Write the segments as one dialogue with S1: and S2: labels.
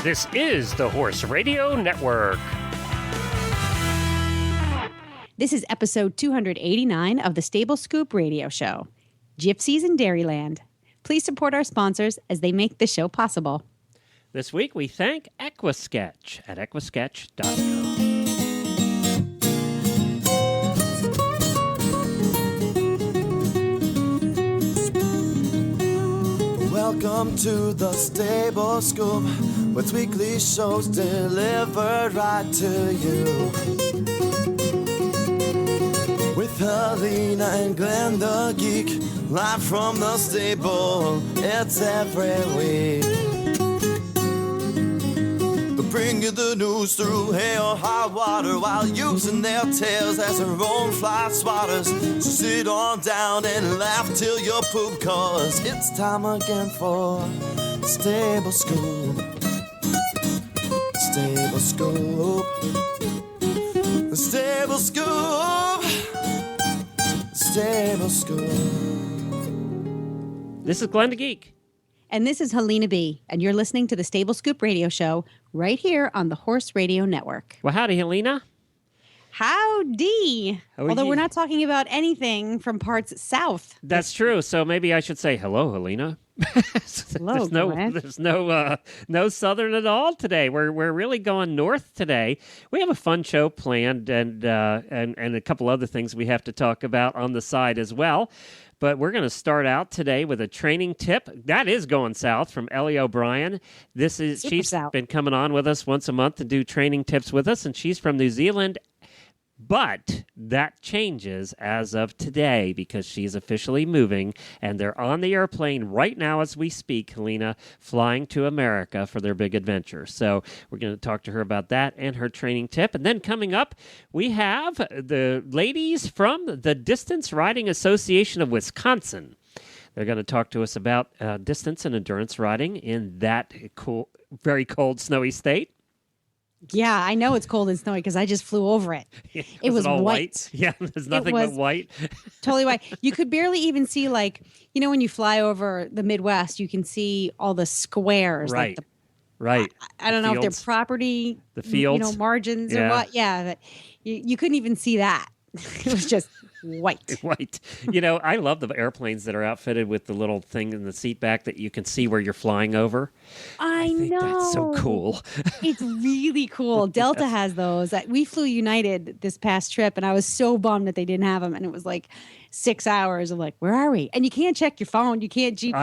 S1: This is the Horse Radio Network.
S2: This is episode 289 of the Stable Scoop Radio Show, Gypsies in Dairyland. Please support our sponsors as they make the show possible.
S1: This week we thank Equisketch at equisketch.com.
S3: Welcome to the Stable Scoop, with weekly shows delivered right to you. With Helena and Glenn the Geek, live from the stable, it's every week. They bring you the news through hail or high water, while using their tails as their own fly swatters. So sit on down and laugh till you poop, cause it's time again for Stable Scoop. Stable Scoop. Stable Scoop. Stable Scoop.
S1: This is Glenn the Geek.
S2: And this is Helena B., and you're listening to the Stable Scoop Radio Show right here on the Horse Radio Network.
S1: Well, howdy, Helena.
S2: Howdy. Although we're not talking about anything from parts south.
S1: That's true. So maybe I should say hello, Helena.
S2: Hello,
S1: there's no southern at all today. We're really going north today. We have a fun show planned and a couple other things we have to talk about on the side as well. But we're going to start out today with a training tip. That is going south from Ellie O'Brien. She's been coming on with us once a month to do training tips with us, and she's from New Zealand. But that changes as of today because she's officially moving, and they're on the airplane right now as we speak, Helena, flying to America for their big adventure. So we're going to talk to her about that and her training tip. And then coming up, we have the ladies from the Distance Riding Association of Wisconsin. They're going to talk to us about distance and endurance riding in that cool, very cold, snowy state.
S2: Yeah, I know it's cold and snowy because I just flew over it. It was
S1: all
S2: white.
S1: Yeah, there's nothing but white.
S2: Totally white. You could barely even see, when you fly over the Midwest, you can see all the squares.
S1: Right. Right.
S2: I don't know if they're property,
S1: the fields,
S2: margins or what. Yeah, but you couldn't even see that. It was just white.
S1: White. I love the airplanes that are outfitted with the little thing in the seat back that you can see where you're flying over.
S2: I think know.
S1: That's so cool.
S2: It's really cool. Delta has those. We flew United this past trip, and I was so bummed that they didn't have them. And it was like 6 hours of where are we? And you can't check your phone. You can't GPS.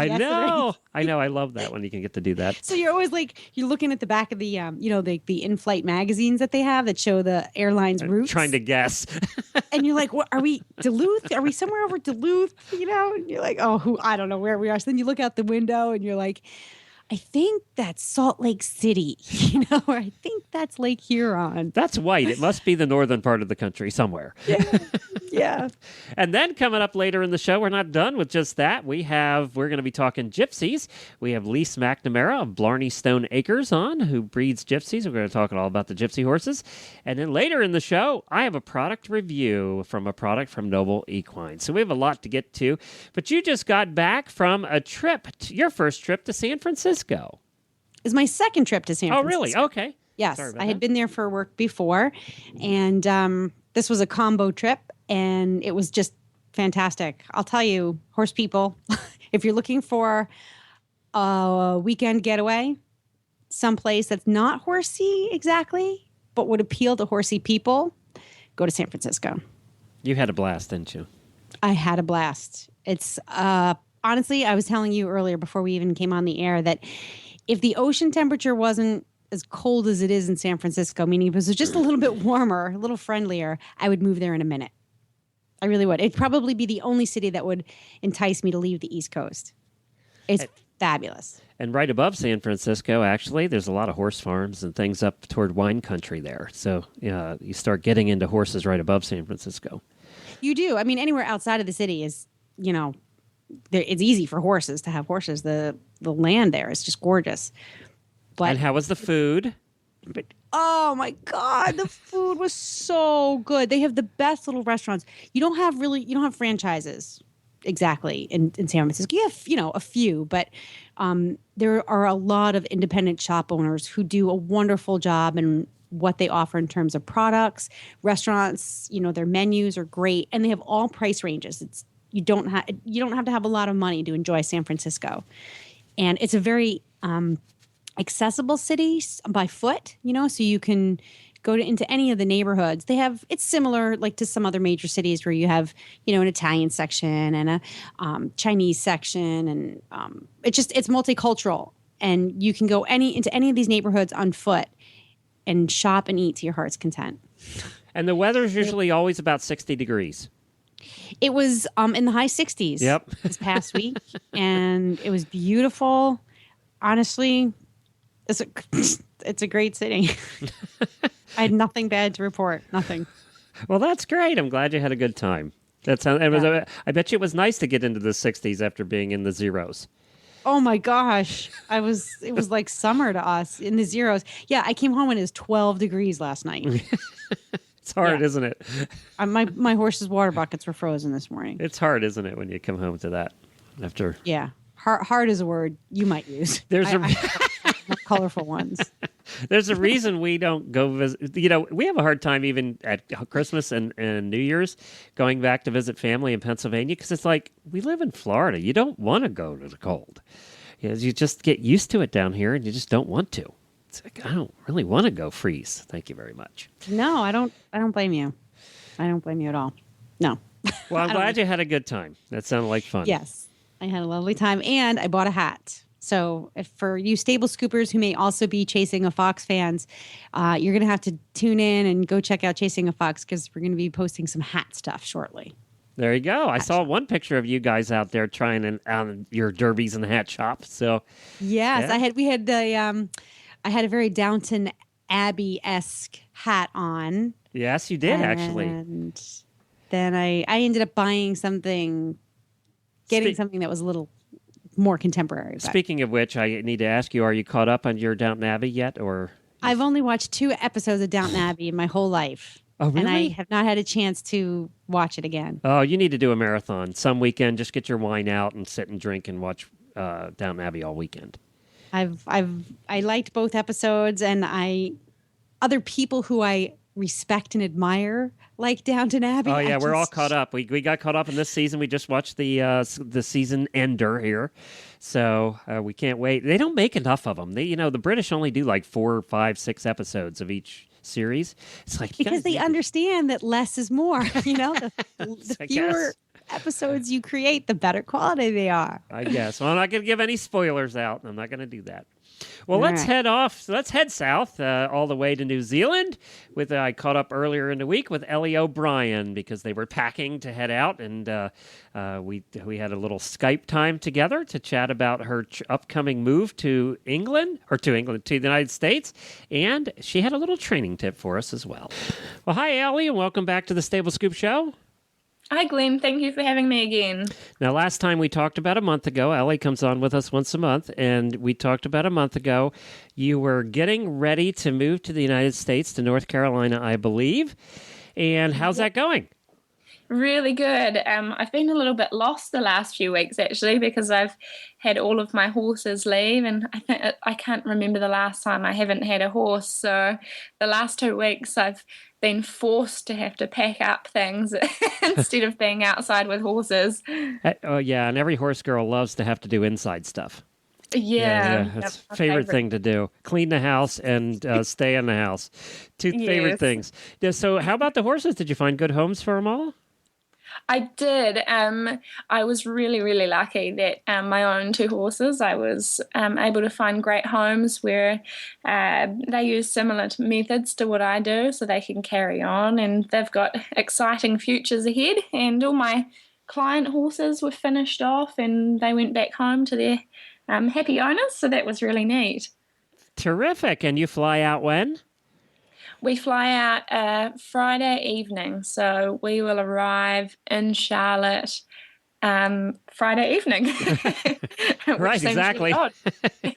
S1: I know. I love that when you can get to do that.
S2: So you're always you're looking at the back of the, the in-flight magazines that they have that show the airline's routes.
S1: Trying to guess.
S2: And you're like, what, are we Duluth? Are we somewhere over Duluth? And you're like, I don't know where we are. So then you look out the window and you're like, I think that's Salt Lake City, or I think that's Lake Huron.
S1: That's white. It must be the northern part of the country somewhere.
S2: Yeah.
S1: And then coming up later in the show, we're not done with just that. We're going to be talking gypsies. We have Lise McNamara of Blarney Stone Acres on, who breeds gypsies. We're going to talk all about the gypsy horses. And then later in the show, I have a product review from a product from Noble Equine. So we have a lot to get to. But you just got back from a trip, your first trip to San Francisco.
S2: It's my second trip to San Francisco.
S1: Oh, really? Okay.
S2: Yes. I had been there for work before. And this was a combo trip. And it was just fantastic. I'll tell you, horse people, if you're looking for a weekend getaway, someplace that's not horsey exactly, but would appeal to horsey people, go to San Francisco.
S1: You had a blast, didn't you?
S2: I had a blast. It's honestly, I was telling you earlier before we even came on the air that if the ocean temperature wasn't as cold as it is in San Francisco, meaning if it was just a little bit warmer, a little friendlier, I would move there in a minute. I really would. It'd probably be the only city that would entice me to leave the East Coast. It's fabulous.
S1: And right above San Francisco, actually, there's a lot of horse farms and things up toward wine country there. So you start getting into horses right above San Francisco.
S2: You do. I mean, anywhere outside of the city is, it's easy for horses to have horses. The land there is just gorgeous. But,
S1: and how was the food?
S2: But oh my God, the food was so good. They have the best little restaurants. You don't have franchises. exactly in San Francisco. You have, a few, but there are a lot of independent shop owners who do a wonderful job in what they offer in terms of products. Restaurants, their menus are great, and they have all price ranges. You don't have to have a lot of money to enjoy San Francisco, and it's a very accessible city by foot. So you can go into any of the neighborhoods. It's similar like to some other major cities where you have, an Italian section and a Chinese section, and it's multicultural, and you can go into any of these neighborhoods on foot and shop and eat to your heart's content.
S1: And the weather's usually always about 60 degrees.
S2: It was in the high 60s this past week, and it was beautiful. Honestly, it's a great city. I had nothing bad to report. Nothing.
S1: Well, that's great. I'm glad you had a good time. I bet you it was nice to get into the 60s after being in the zeros.
S2: Oh my gosh. It was like summer to us in the zeros. Yeah, I came home and it was 12 degrees last night.
S1: It's hard, isn't it?
S2: My horse's water buckets were frozen this morning.
S1: It's hard, isn't it, when you come home to that after?
S2: Yeah. Hard is a word you might use.
S1: There's
S2: more colorful ones.
S1: There's a reason we don't go visit. We have a hard time even at Christmas and New Year's going back to visit family in Pennsylvania, because it's like, we live in Florida. You don't want to go to the cold. You just get used to it down here, and you just don't want to. It's like, I don't really want to go freeze. Thank you very much.
S2: No, I don't blame you. I don't blame you at all. No.
S1: Well, I'm glad you had a good time. That sounded like fun.
S2: Yes, I had a lovely time, and I bought a hat. So for you stable scoopers who may also be Chasing a Fox fans, you're going to have to tune in and go check out Chasing a Fox, because we're going to be posting some hat stuff shortly.
S1: There you go. I saw one picture of you guys out there trying your derbies in the hat shop. So
S2: yes, yeah. I had a very Downton Abbey-esque hat on.
S1: Yes, you did, actually.
S2: And then I ended up buying something, something that was a little more contemporary. But.
S1: Speaking of which, I need to ask you, are you caught up on your Downton Abbey yet? Or
S2: I've only watched 2 episodes of Downton Abbey in my whole life.
S1: Oh, really?
S2: And I have not had a chance to watch it again.
S1: Oh, you need to do a marathon. Some weekend, just get your wine out and sit and drink and watch Downton Abbey all weekend.
S2: I liked both episodes, and other people who I respect and admire like Downton Abbey.
S1: Oh yeah, we're all caught up. We got caught up in this season. We just watched the season ender here, so we can't wait. They don't make enough of them. The British only do like 4, 5, 6 episodes of each series. It's like
S2: because they understand that less is more. The fewer episodes you create, the better quality they are.
S1: I guess. Well, I'm not going to give any spoilers out. I'm not going to do that. Well, let's head off. So let's head south all the way to New Zealand. I caught up earlier in the week with Ellie O'Brien because they were packing to head out, and we had a little Skype time together to chat about her upcoming move to the United States, and she had a little training tip for us as well. Well, hi, Ellie, and welcome back to the Stable Scoop Show.
S4: Hi, Glenn. Thank you for having me again.
S1: Now, last time we talked about a month ago, Ellie comes on with us once a month, and we talked about a month ago, you were getting ready to move to the United States, to North Carolina, I believe. And how's that going?
S4: Really good. I've been a little bit lost the last few weeks, actually, because I've had all of my horses leave, and I can't remember the last time I haven't had a horse. So the last 2 weeks I've been forced to have to pack up things instead of being outside with horses.
S1: Oh, yeah, and every horse girl loves to have to do inside stuff.
S4: Yeah.
S1: That's favorite thing to do. Clean the house and stay in the house. Two favorite things. So how about the horses? Did you find good homes for them all?
S4: I did. I was really, really lucky that my own 2 horses, I was able to find great homes where they use similar methods to what I do, so they can carry on, and they've got exciting futures ahead. And all my client horses were finished off, and they went back home to their happy owners, so that was really neat.
S1: Terrific. And you fly out when?
S4: We fly out Friday evening, so we will arrive in Charlotte Friday evening.
S1: Right, exactly.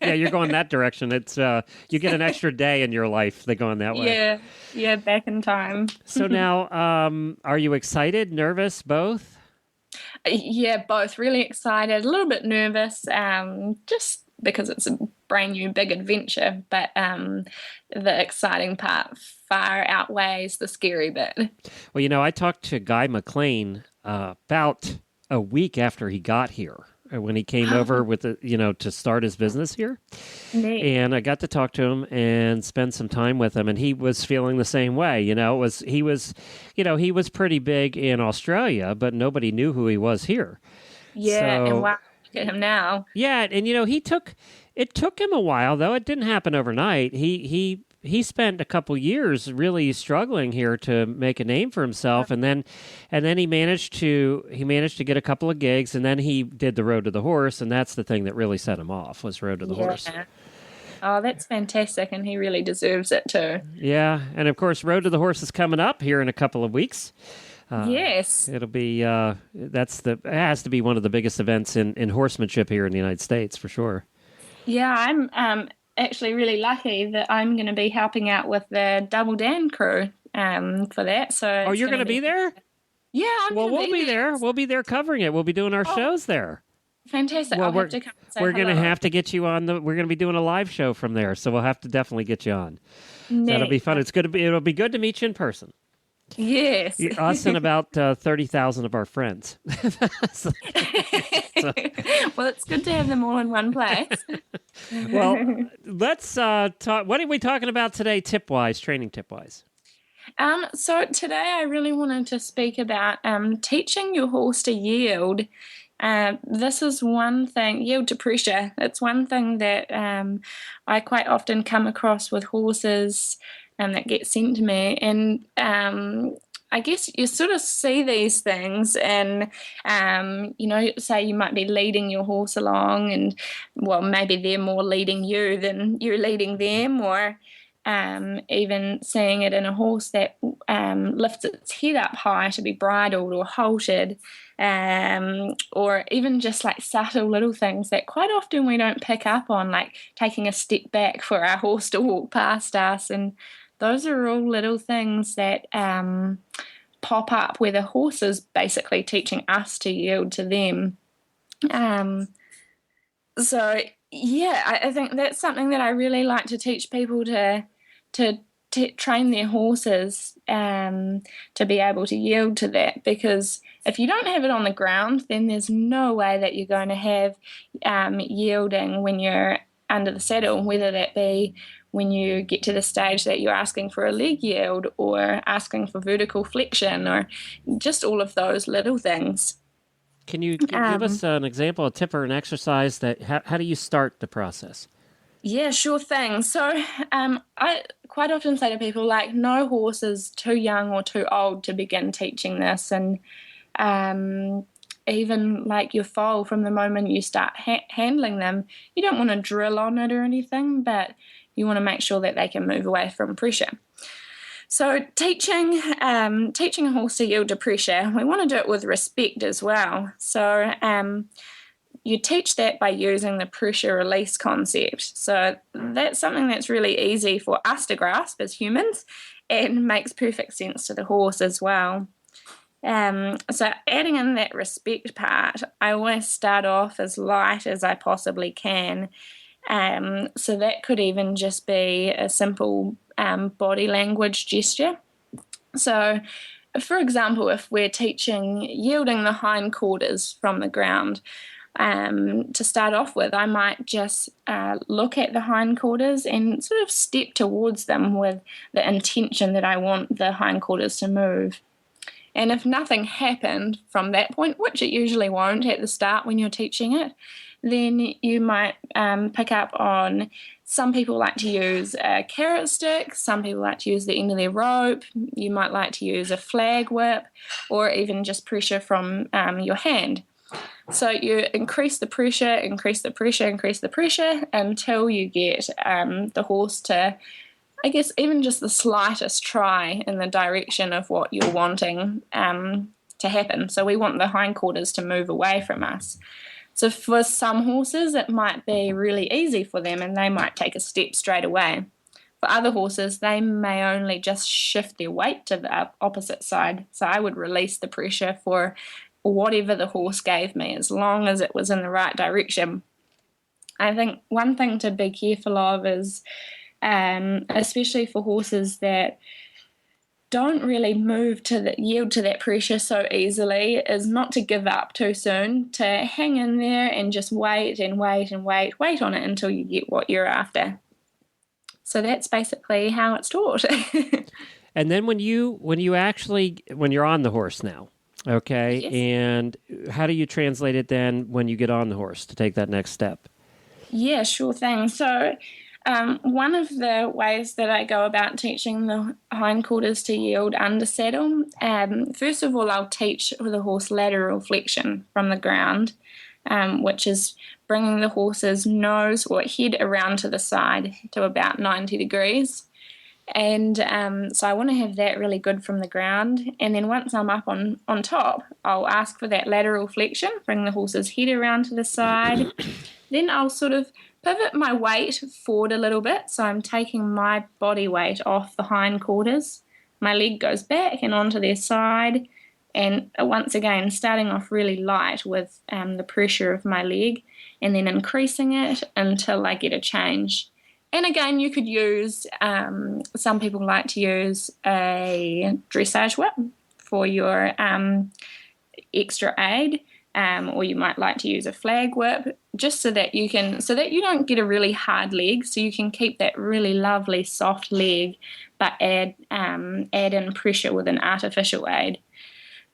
S1: Yeah, you're going that direction. It's you get an extra day in your life. They going that way.
S4: Yeah, back in time.
S1: So now, are you excited, nervous, both?
S4: Yeah, both really excited, a little bit nervous, just because it's a brand new big adventure, but the exciting part far outweighs the scary bit.
S1: Well, I talked to Guy McLean about a week after he got here, when he came over with to start his business here.
S4: Neat.
S1: And I got to talk to him and spend some time with him, and he was feeling the same way. He was pretty big in Australia, but nobody knew who he was here.
S4: Yeah, and wow, look at him now.
S1: Yeah, and it took him a while, though. It didn't happen overnight. He spent a couple years really struggling here to make a name for himself, and then he managed to get a couple of gigs, and then he did the Road to the Horse, and that's the thing that really set him off, was Road to the Horse.
S4: Oh, that's fantastic, and he really deserves it too.
S1: Yeah, and of course, Road to the Horse is coming up here in a couple of weeks.
S4: Yes,
S1: it'll be it has to be one of the biggest events in horsemanship here in the United States for sure.
S4: Yeah, I'm actually really lucky that I'm going to be helping out with the Double Dan crew for that. So,
S1: you're going to be there?
S4: Yeah,
S1: we'll be there. We'll be there covering it. We'll be doing our shows there.
S4: Fantastic!
S1: Well,
S4: I'll have to come and say
S1: we're going to
S4: hello.
S1: have to get you on we're going to be doing a live show from there, so we'll have to definitely get you on. So that'll be fun. It'll be good to meet you in person.
S4: Yes.
S1: Us and about 30,000 of our friends. So-
S4: Well, it's good to have them all in one place.
S1: Well, let's talk. What are we talking about today, training tip-wise?
S4: So today I really wanted to speak about teaching your horse to yield. This is one thing, yield to pressure. It's one thing that I quite often come across with horses that get sent to me. And I guess you sort of see these things and, say you might be leading your horse along and, well, maybe they're more leading you than you're leading them, or even seeing it in a horse that lifts its head up high to be bridled or halted, or even just like subtle little things that quite often we don't pick up on, like taking a step back for our horse to walk past us. And those are all little things that pop up where the horse is basically teaching us to yield to them. So, yeah, I think that's something that I really like to teach people to train their horses to be able to yield to that, because if you don't have it on the ground, then there's no way that you're going to have yielding when you're under the saddle, whether that be when you get to the stage that you're asking for a leg yield or asking for vertical flexion, or just all of those little things.
S1: Can you give us an example, a tip or an exercise how do you start the process?
S4: Yeah, sure thing. So I quite often say to people, like, no horse is too young or too old to begin teaching this. And even like your foal, from the moment you start handling them, you don't want to drill on it or anything, but you want to make sure that they can move away from pressure. So teaching a horse to yield to pressure, we want to do it with respect as well. So you teach that by using the pressure release concept. So that's something that's really easy for us to grasp as humans and makes perfect sense to the horse as well. So adding in that respect part, I always start off as light as I possibly can. So that could even just be a simple body language gesture. So, for example, if we're teaching yielding the hindquarters from the ground, to start off with, I might just look at the hindquarters and sort of step towards them with the intention that I want the hindquarters to move. And if nothing happened from that point, which it usually won't at the start when you're teaching it, then you might pick up on, some people like to use a carrot stick, some people like to use the end of their rope, you might like to use a flag whip, or even just pressure from your hand. So you increase the pressure until you get the horse to, I guess, even just the slightest try in the direction of what you're wanting to happen. So we want the hindquarters to move away from us. So for some horses, it might be really easy for them and they might take a step straight away. For other horses, they may only just shift their weight to the opposite side. So I would release the pressure for whatever the horse gave me, as long as it was in the right direction. I think one thing to be careful of is, especially for horses that don't really yield to that pressure so easily, is not to give up too soon, to hang in there and just wait and wait and wait on it until you get what you're after. So that's basically how it's taught.
S1: And then when you're on the horse now, okay,
S4: Yes.
S1: and how do you translate it then when you get on the horse to take that next step?
S4: Yeah, sure thing. So one of the ways that I go about teaching the hindquarters to yield under saddle, first of all, I'll teach the horse lateral flexion from the ground, which is bringing the horse's nose or head around to the side to about 90 degrees. And so I want to have that really good from the ground. And then once I'm up on top, I'll ask for that lateral flexion, bring the horse's head around to the side. Then I'll sort of pivot my weight forward a little bit. So I'm taking my body weight off the hindquarters. My leg goes back and onto their side. And once again, starting off really light with the pressure of my leg and then increasing it until I get a change. And again, you could use, some people like to use a dressage whip for your extra aid. Or you might like to use a flag whip, just so that you don't get a really hard leg, so you can keep that really lovely soft leg, but add in pressure with an artificial aid.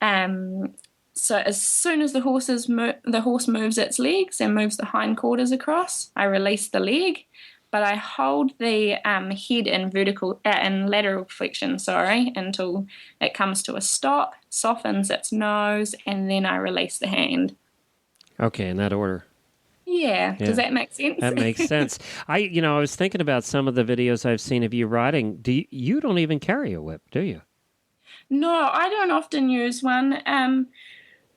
S4: So as soon as the horse moves its legs and moves the hindquarters across, I release the leg, but I hold the head in lateral flexion, until it comes to a stop, softens its nose, and then I release the hand.
S1: Okay, in that order.
S4: Yeah. Does that make sense?
S1: That makes sense. I was thinking about some of the videos I've seen of you riding. You don't even carry a whip, do you?
S4: No, I don't often use one.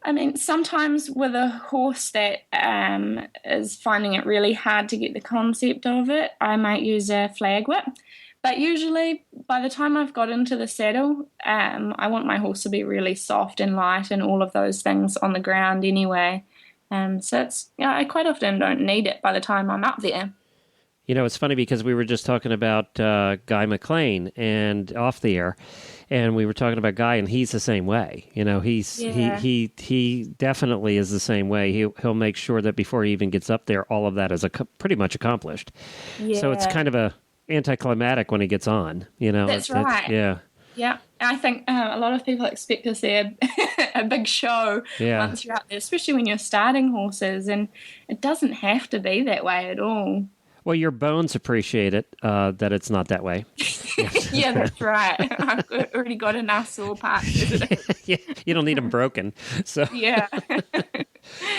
S4: I mean, sometimes with a horse that is finding it really hard to get the concept of it, I might use a flag whip. But usually, by the time I've got into the saddle, I want my horse to be really soft and light and all of those things on the ground anyway. So I quite often don't need it by the time I'm up there.
S1: It's funny because we were just talking about Guy McLean and off the air, and we were talking about Guy, and he's the same way. He definitely is the same way. He'll make sure that before he even gets up there, all of that is pretty much accomplished.
S4: Yeah.
S1: So it's kind of a anticlimactic when he gets on.
S4: That's right.
S1: Yeah.
S4: Yeah, I think a lot of people expect to see a big show once you're out there, especially when you're starting horses, and it doesn't have to be that way at all.
S1: Well, your bones appreciate it, that it's not that way.
S4: Yeah, that's right. I've already got enough sore parts.
S1: Yeah, you don't need them broken. So
S4: yeah.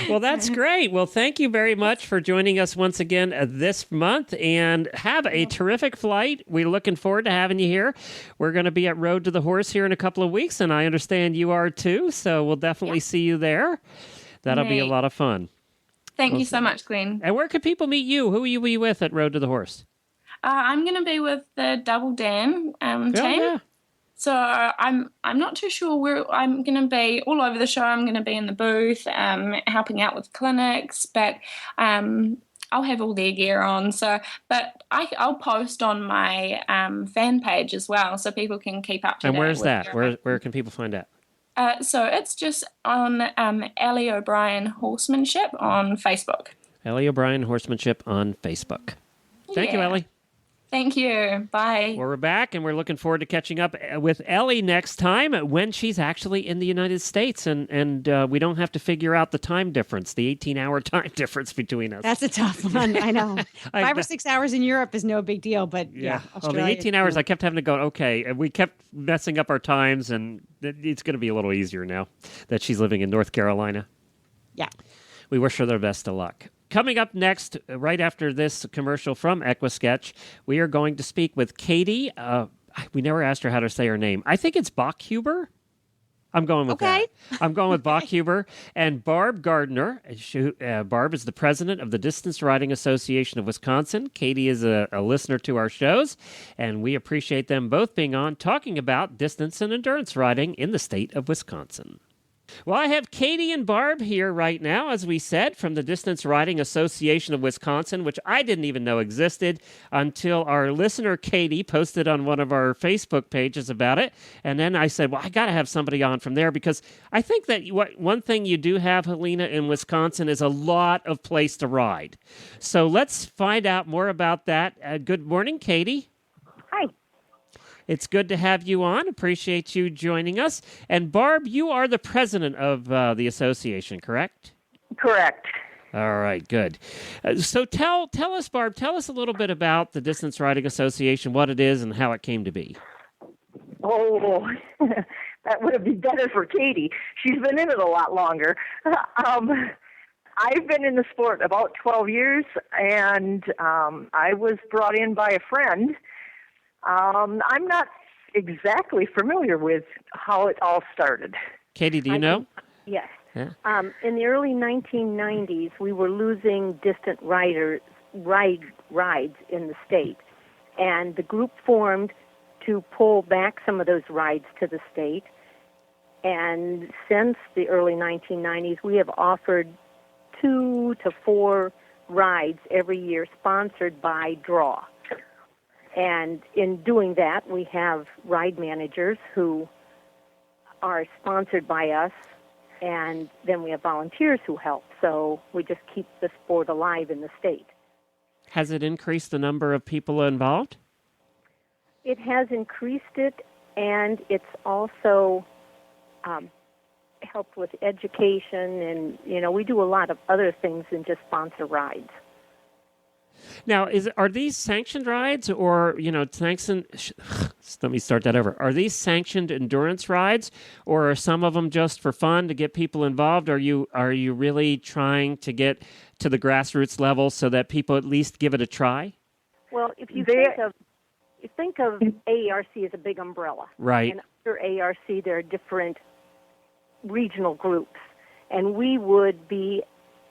S1: Well, that's great. Well, thank you very much for joining us once again this month, and have a terrific flight. We're looking forward to having you here. We're going to be at Road to the Horse here in a couple of weeks, and I understand you are too, so we'll definitely see you there. That'll be a lot of fun.
S4: Thank you so much, Glenn.
S1: And where can people meet you? Who will you be with at Road to the Horse?
S4: I'm going to be with the Double Dan team.
S1: Yeah.
S4: So I'm not too sure where I'm going to be. All over the show, I'm going to be in the booth, helping out with clinics, but I'll have all their gear on. So, but I'll post on my fan page as well, so people can keep up to date.
S1: And where's that? Where can people find that?
S4: So it's just on Ellie O'Brien Horsemanship on Facebook.
S1: Ellie O'Brien Horsemanship on Facebook. Thank you, Ellie.
S4: Thank you. Bye.
S1: Well, we're back, and we're looking forward to catching up with Ellie next time when she's actually in the United States, and we don't have to figure out the time difference, the 18-hour time difference between us.
S2: That's a tough one. I know. 5 or 6 hours in Europe is no big deal, but
S1: well,
S2: Australia,
S1: the 18 hours, I kept having to go, okay, and we kept messing up our times, and it's going to be a little easier now that she's living in North Carolina.
S2: Yeah.
S1: We wish her the best of luck. Coming up next, right after this commercial from Equisketch, we are going to speak with Katie. We never asked her how to say her name. I think it's Bachhuber. I'm going with that. I'm going with Bachhuber. And Barb Gardner. Barb is the president of the Distance Riding Association of Wisconsin. Katie is a listener to our shows, and we appreciate them both being on talking about distance and endurance riding in the state of Wisconsin. Well, I have Katie and Barb here right now, as we said, from the Distance Riding Association of Wisconsin, which I didn't even know existed until our listener, Katie, posted on one of our Facebook pages about it. And then I said, well, I got to have somebody on from there, because I think that one thing you do have, Helena, in Wisconsin is a lot of place to ride. So let's find out more about that. Good morning, Katie.
S5: Hi.
S1: It's good to have you on. Appreciate you joining us. And Barb, you are the president of the association, correct?
S5: Correct.
S1: All right, good. So tell us, Barb, tell us a little bit about the Distance Riding Association, what it is and how it came to be.
S5: Oh, that would be better for Katie. She's been in it a lot longer. I've been in the sport about 12 years, and I was brought in by a friend. I'm not exactly familiar with how it all started.
S1: Katie, do you know?
S6: Yes.
S1: Yeah.
S6: In the early 1990s, we were losing distant rides in the state, and the group formed to pull back some of those rides to the state. And since the early 1990s, we have offered 2 to 4 rides every year, sponsored by Draw. And in doing that, we have ride managers who are sponsored by us, and then we have volunteers who help. So we just keep the sport alive in the state.
S1: Has it increased the number of people involved?
S6: It has increased it, and it's also helped with education, and, we do a lot of other things than just sponsor rides.
S1: Now, are these sanctioned rides, or sanctioned? Let me start that over. Are these sanctioned endurance rides, or are some of them just for fun to get people involved? Are you really trying to get to the grassroots level so that people at least give it a try?
S6: Well, if you think of AARC as a big umbrella,
S1: right?
S6: And under AARC there are different regional groups, and we would be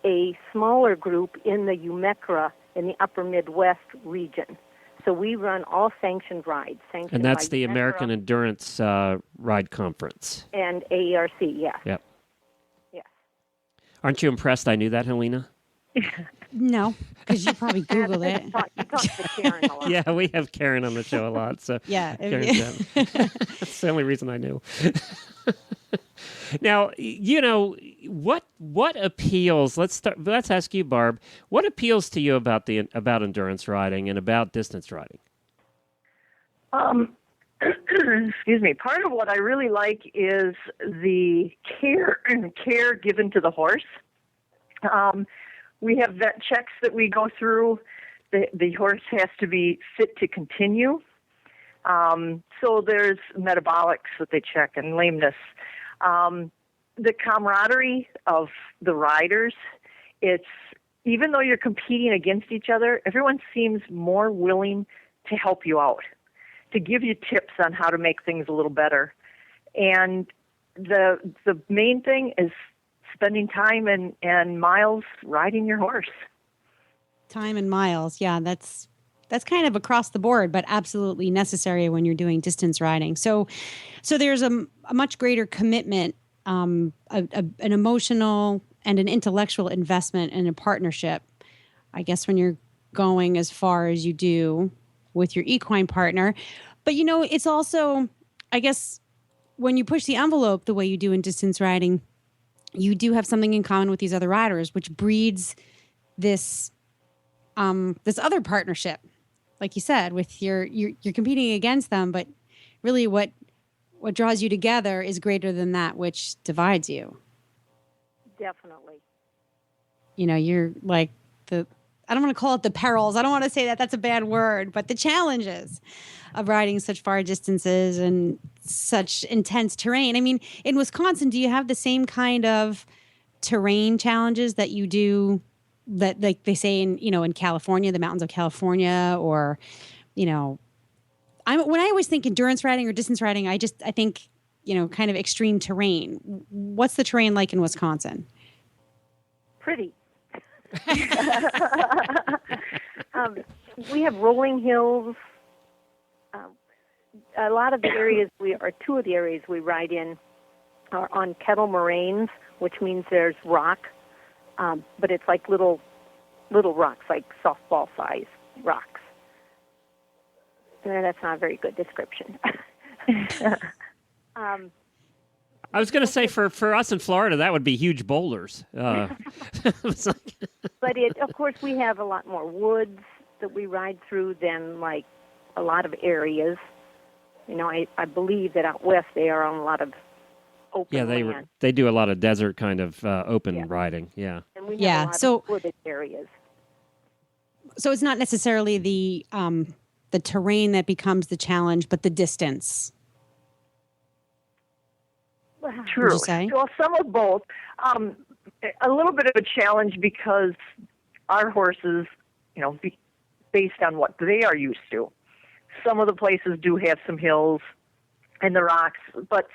S6: a smaller group in the UMECRA in the upper Midwest region. So we run all sanctioned rides.
S1: And that's the American Endurance Ride Conference.
S6: And AARC, yes.
S1: Yep.
S6: Yes.
S1: Aren't you impressed I knew that, Helena?
S2: No, because you probably Googled it.
S6: You talk to Karen a lot.
S1: Yeah, we have Karen on the show a lot. So
S2: Yeah.
S1: that's the only reason I knew. Now, what appeals? Let's ask you, Barb. What appeals to you about endurance riding and about distance riding?
S5: Excuse me. Part of what I really like is the care given to the horse. We have vet checks that we go through. The horse has to be fit to continue. So there's metabolics that they check and lameness. The camaraderie of the riders, it's, even though you're competing against each other, everyone seems more willing to help you out, to give you tips on how to make things a little better. And the main thing is spending time and miles riding your horse.
S2: Time and miles, yeah, that's kind of across the board, but absolutely necessary when you're doing distance riding. So there's a much greater commitment, an emotional and an intellectual investment in a partnership, I guess, when you're going as far as you do with your equine partner. But, it's also, I guess, when you push the envelope the way you do in distance riding, you do have something in common with these other riders, which breeds this other partnership. Like you said, with you're competing against them, but really what draws you together is greater than that which divides you.
S6: Definitely.
S2: You're like I don't want to call it the perils. I don't want to say that. That's a bad word, but the challenges of riding such far distances and such intense terrain. I mean, in Wisconsin, do you have the same kind of terrain challenges that you do that, like they say in California, the mountains of California, or, when I always think endurance riding or distance riding, I think, kind of extreme terrain. What's the terrain like in Wisconsin?
S6: Pretty. We have rolling hills. A lot of the areas two of the areas we ride in are on kettle moraines, which means there's rock, but it's like little rocks, like softball size rocks. That's not a very good description.
S1: I was going to say for us in Florida, that would be huge boulders. It's like-
S6: But of course, we have a lot more woods that we ride through than like a lot of areas. I believe that out west they are on a lot of open land.
S1: they do a lot of desert kind of open riding. Yeah.
S6: And we have a lot of wooded areas.
S2: So it's not necessarily the terrain that becomes the challenge, but the distance.
S5: True.
S2: Would you say?
S5: Well, some of both. A little bit of a challenge because our horses, based on what they are used to, some of the places do have some hills and the rocks, but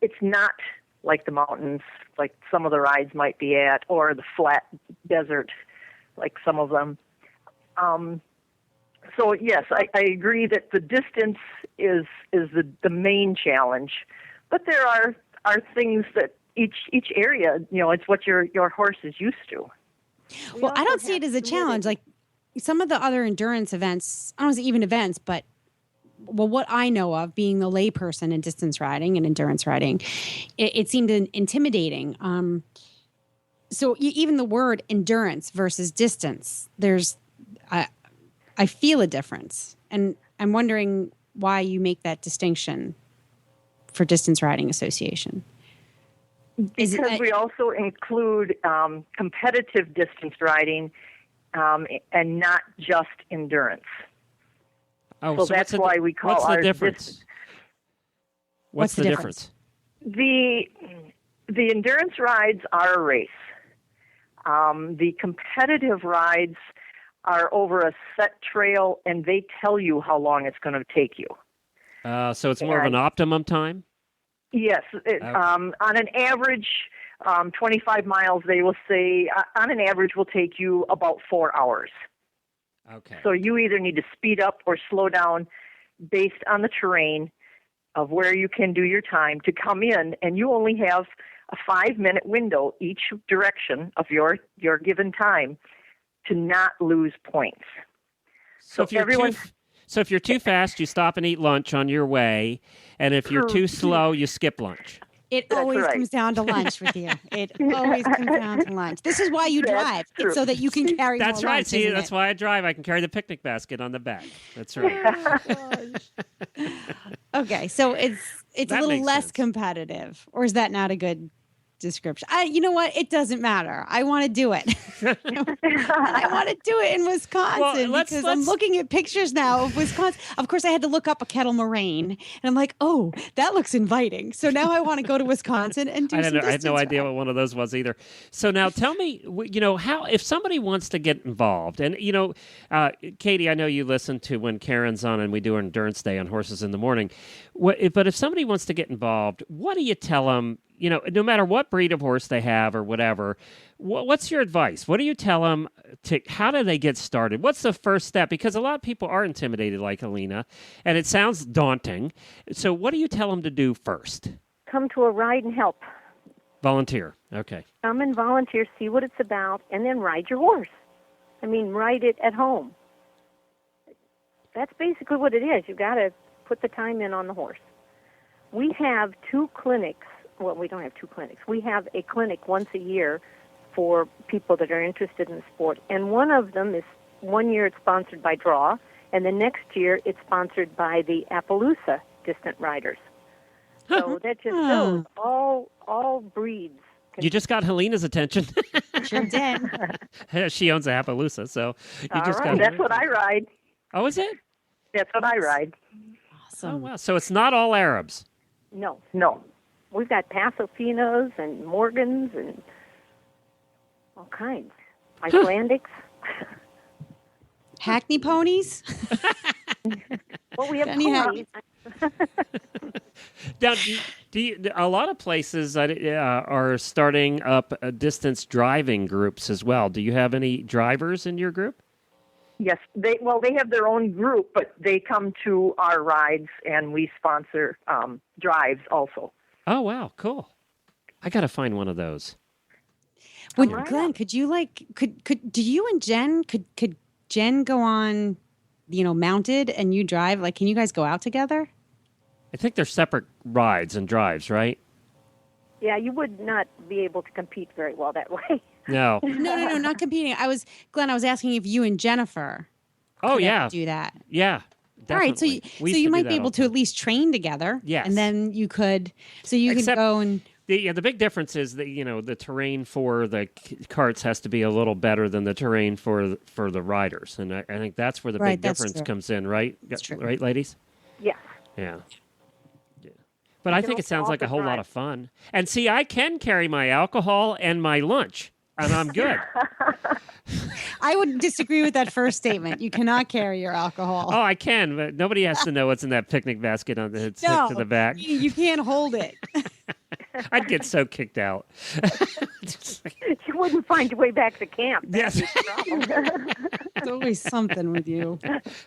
S5: it's not like the mountains, like some of the rides might be at, or the flat desert, like some of them. So yes, I agree that the distance is the main challenge, but there are things that each area, it's what your horse is used to.
S2: Well, I don't see it as a challenge. Like some of the other endurance events, I don't say even events, but what I know of being the layperson in distance riding and endurance riding, it seemed intimidating. So even the word endurance versus distance, I feel a difference. And I'm wondering why you make that distinction for Distance Riding Association.
S5: Because we also include competitive distance riding and not just endurance.
S1: Oh,
S5: so that's why we call
S1: what's the
S5: ours
S1: difference? What's the difference?
S5: The endurance rides are a race. The competitive rides are over a set trail, and they tell you how long it's going to take you.
S1: So it's more of an optimum time?
S5: Yes. On an average, 25 miles, they will say, on an average, will take you about 4 hours.
S1: Okay.
S5: So you either need to speed up or slow down based on the terrain of where you can do your time to come in, and you only have a 5-minute window each direction of your given time to not lose points.
S1: So if you're too fast, you stop and eat lunch on your way, and if you're too slow, you skip lunch.
S2: It always comes down to lunch with you. It always comes down to lunch. This is why you drive. It's so that you can carry more
S1: That's right.
S2: lunch,
S1: See,
S2: isn't
S1: that's
S2: it?
S1: why I drive. I can carry the picnic basket on the back. That's right.
S2: Okay, so it's a
S1: That
S2: little
S1: makes
S2: less
S1: sense.
S2: competitive, or is that not a good description? You know what? It doesn't matter. I want to do it. I want to do it in Wisconsin because I'm looking at pictures now of Wisconsin. Of course, I had to look up a kettle moraine, and I'm like, oh, that looks inviting. So now I want to go to Wisconsin and do some distance
S1: I had no idea
S2: riding.
S1: what one of those was either. So now tell me, how if somebody wants to get involved, and Katie, I know you listen to when Karen's on and we do Endurance Day on Horses in the Morning. But if somebody wants to get involved, what do you tell them? No matter what breed of horse they have or whatever, what's your advice? What do you tell them? How do they get started? What's the first step? Because a lot of people are intimidated like Alina, and it sounds daunting. So what do you tell them to do first?
S6: Come to a ride and help.
S1: Volunteer. Okay.
S6: Come and volunteer, see what it's about, and then ride your horse. Ride it at home. That's basically what it is. You've got to put the time in on the horse. We have 2 clinics. Well, we don't have 2 clinics. We have a clinic once a year for people that are interested in the sport. And one of them is, one year it's sponsored by Draw, and the next year it's sponsored by the Appaloosa Distant Riders. So that just shows all breeds.
S1: You just got Helena's attention.
S2: Sure did.
S1: She owns a Appaloosa, so you just
S5: All right,
S1: got.
S5: that's what I ride.
S1: Oh, is it?
S5: That's what I ride.
S1: Oh, wow. So it's not all Arabs.
S6: No.
S5: No.
S6: We've got Pasofinos and Morgans and all kinds. Icelandics.
S2: Hackney ponies?
S6: Well, we have
S2: Any
S6: ponies.
S1: Now, a lot of places are starting up distance driving groups as well. Do you have any drivers in your group?
S5: Yes, they have their own group, but they come to our rides, and we sponsor drives also.
S1: Oh, wow. Cool. I got to find one of those.
S2: Would
S6: right
S2: Glenn, could you could do you and Jen could Jen go on, mounted and you drive? Like, can you guys go out together?
S1: I think they're separate rides and drives, right?
S6: Yeah, you would not be able to compete very well that way.
S1: No.
S2: No, not competing. Glenn, I was asking if you and Jennifer
S1: Oh,
S2: could
S1: yeah.
S2: ever do that.
S1: Yeah.
S2: All right, so
S1: Definitely. We
S2: so
S1: used
S2: you
S1: to do
S2: might
S1: that
S2: be
S1: all
S2: able
S1: the
S2: to
S1: time.
S2: at least train together.
S1: Yes.
S2: And then you could
S1: Except-
S2: go and
S1: The big difference is that the terrain for the carts has to be a little better than the terrain for the riders, and I think that's where the
S2: Right,
S1: big
S2: that's
S1: difference
S2: true.
S1: comes in, right?
S2: That's true.
S1: Right, ladies?
S6: Yes.
S1: Yeah. But I think it sounds like a whole lot of fun. And see, I can carry my alcohol and my lunch, and I'm good.
S2: I would disagree with that first statement. You cannot carry your alcohol.
S1: Oh, I can, but nobody has to know what's in that picnic basket on the
S2: no,
S1: to the back.
S2: You can't hold it.
S1: I'd get so kicked out.
S6: You wouldn't find your way back to camp.
S1: Yes.
S2: It's always something with you.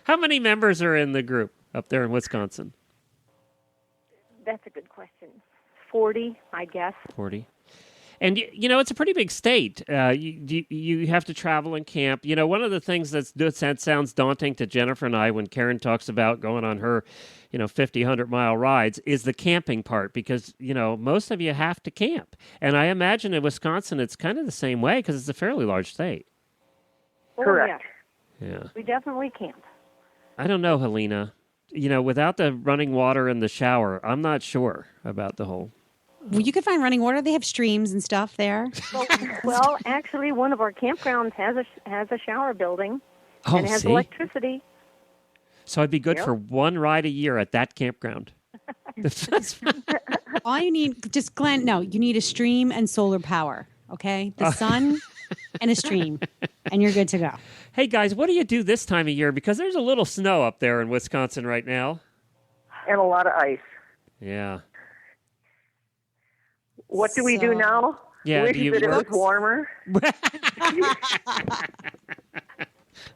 S1: How many members are in the group up there in Wisconsin?
S6: That's a good question. 40, I guess.
S1: 40. And, it's a pretty big state. You have to travel and camp. One of the things that sounds daunting to Jennifer and I when Karen talks about going on her, 50, 100-mile rides is the camping part because, most of you have to camp. And I imagine in Wisconsin it's kind of the same way because it's a fairly large state.
S5: Correct.
S6: Oh,
S1: Yeah.
S6: we definitely camp.
S1: I don't know, Helena. Without the running water in the shower, I'm not sure about the whole...
S2: Well, you could find running water. They have streams and stuff there.
S6: Well, actually, one of our campgrounds has a shower building and has
S1: see?
S6: electricity.
S1: So I'd be good
S6: Yep.
S1: for one ride a year at that campground.
S2: All you need, just Glenn, no, you need a stream and solar power, okay? The sun and a stream, and you're good to go.
S1: Hey, guys, what do you do this time of year? Because there's a little snow up there in Wisconsin right now.
S5: And a lot of ice.
S1: Yeah.
S5: What do we do
S2: So-
S5: now?
S1: Yeah,
S5: Wish
S1: do you
S5: that it was
S1: work?
S5: warmer.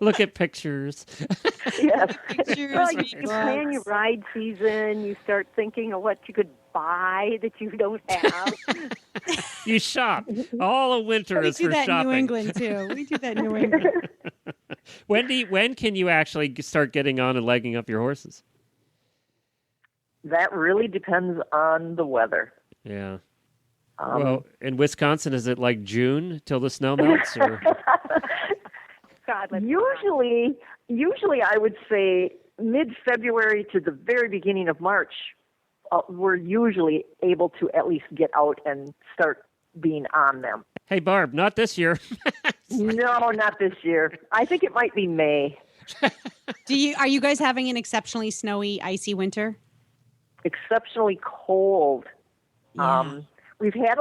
S1: Look at pictures.
S5: Yes.
S2: Pictures,
S6: Well, you
S2: read
S6: plan
S2: books.
S6: your ride season. You start thinking of what you could buy that you don't have.
S1: You shop. All of winter
S2: We
S1: is
S2: do
S1: for
S2: that in New
S1: shopping.
S2: England, too. We do that in New England.
S1: When can you actually start getting on and legging up your horses?
S5: That really depends on the weather.
S1: Yeah.
S5: Um,
S1: Well, in Wisconsin, is it like June till the snow melts? Or?
S6: God, let's
S5: usually I would say mid-February to the very beginning of March, we're usually able to at least get out and start being on them.
S1: Hey, Barb, not this year.
S5: No, not this year. I think it might be May.
S2: Are you guys having an exceptionally snowy, icy winter?
S5: Exceptionally cold.
S2: Yeah.
S5: We've had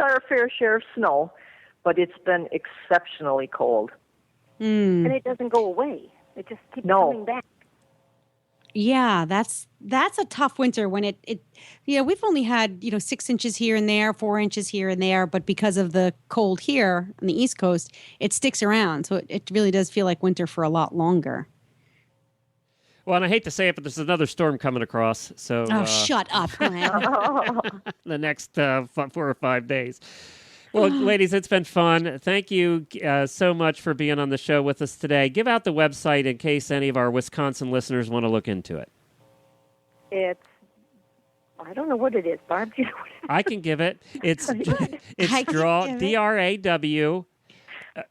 S5: our fair share of snow, but it's been exceptionally cold.
S2: Mm.
S6: and it doesn't go away. It just keeps
S5: No.
S6: coming back.
S2: Yeah, that's a tough winter when it we've only had 6 inches here and there, 4 inches here and there, but because of the cold here on the East Coast, it sticks around. So it really does feel like winter for a lot longer.
S1: Well, and I hate to say it, but there's another storm coming across. So
S2: Oh, shut up, Glenn.
S1: the next 4 or 5 days. Well, ladies, it's been fun. Thank you so much for being on the show with us today. Give out the website in case any of our Wisconsin listeners want to look into it.
S6: I don't know what it is, Barb. Do you know what it is?
S1: I can give it. It's
S2: I can
S1: draw
S2: give it.
S1: DRAW.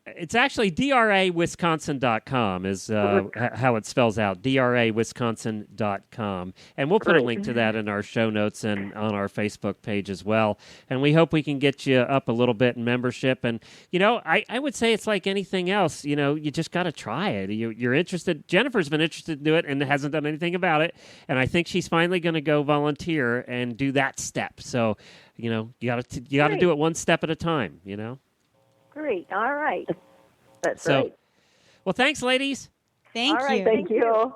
S1: It's actually DRAWisconsin.com is how it spells out, DRAWisconsin.com. And we'll put a link to that in our show notes and on our Facebook page as well. And we hope we can get you up a little bit in membership. And, I would say it's like anything else. You just got to try it. You're interested. Jennifer's been interested to do it and hasn't done anything about it. And I think she's finally going to go volunteer and do that step. So, you got to do it one step at a time,
S6: Great. All right.
S5: That's
S1: So-
S5: right.
S1: Well, thanks, ladies.
S2: Thank
S5: All right,
S2: you.
S5: thank you.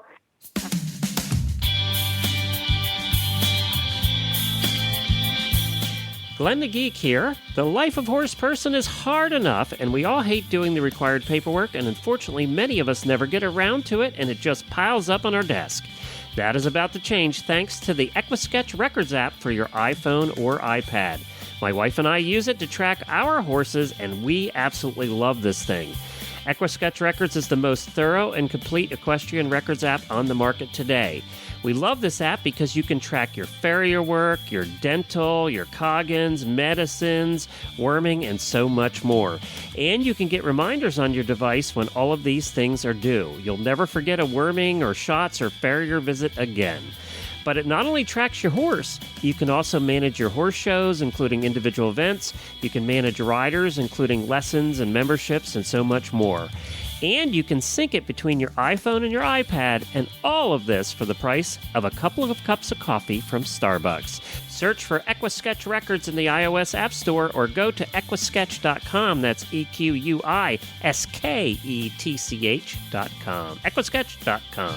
S1: Glenn the Geek here. The life of horse person is hard enough, and we all hate doing the required paperwork, and unfortunately, many of us never get around to it, and it just piles up on our desk. That is about to change thanks to the EquiSketch Records app for your iPhone or iPad. My wife and I use it to track our horses, and we absolutely love this thing. EquiSketch Records is the most thorough and complete equestrian records app on the market today. We love this app because you can track your farrier work, your dental, your coggins, medicines, worming, and so much more. And you can get reminders on your device when all of these things are due. You'll never forget a worming or shots or farrier visit again. But it not only tracks your horse, you can also manage your horse shows, including individual events. You can manage riders, including lessons and memberships, and so much more. And you can sync it between your iPhone and your iPad, and all of this for the price of a couple of cups of coffee from Starbucks. Search for EquiSketch Records in the iOS App Store or go to equisketch.com. That's EquiSketch.com. EquiSketch.com.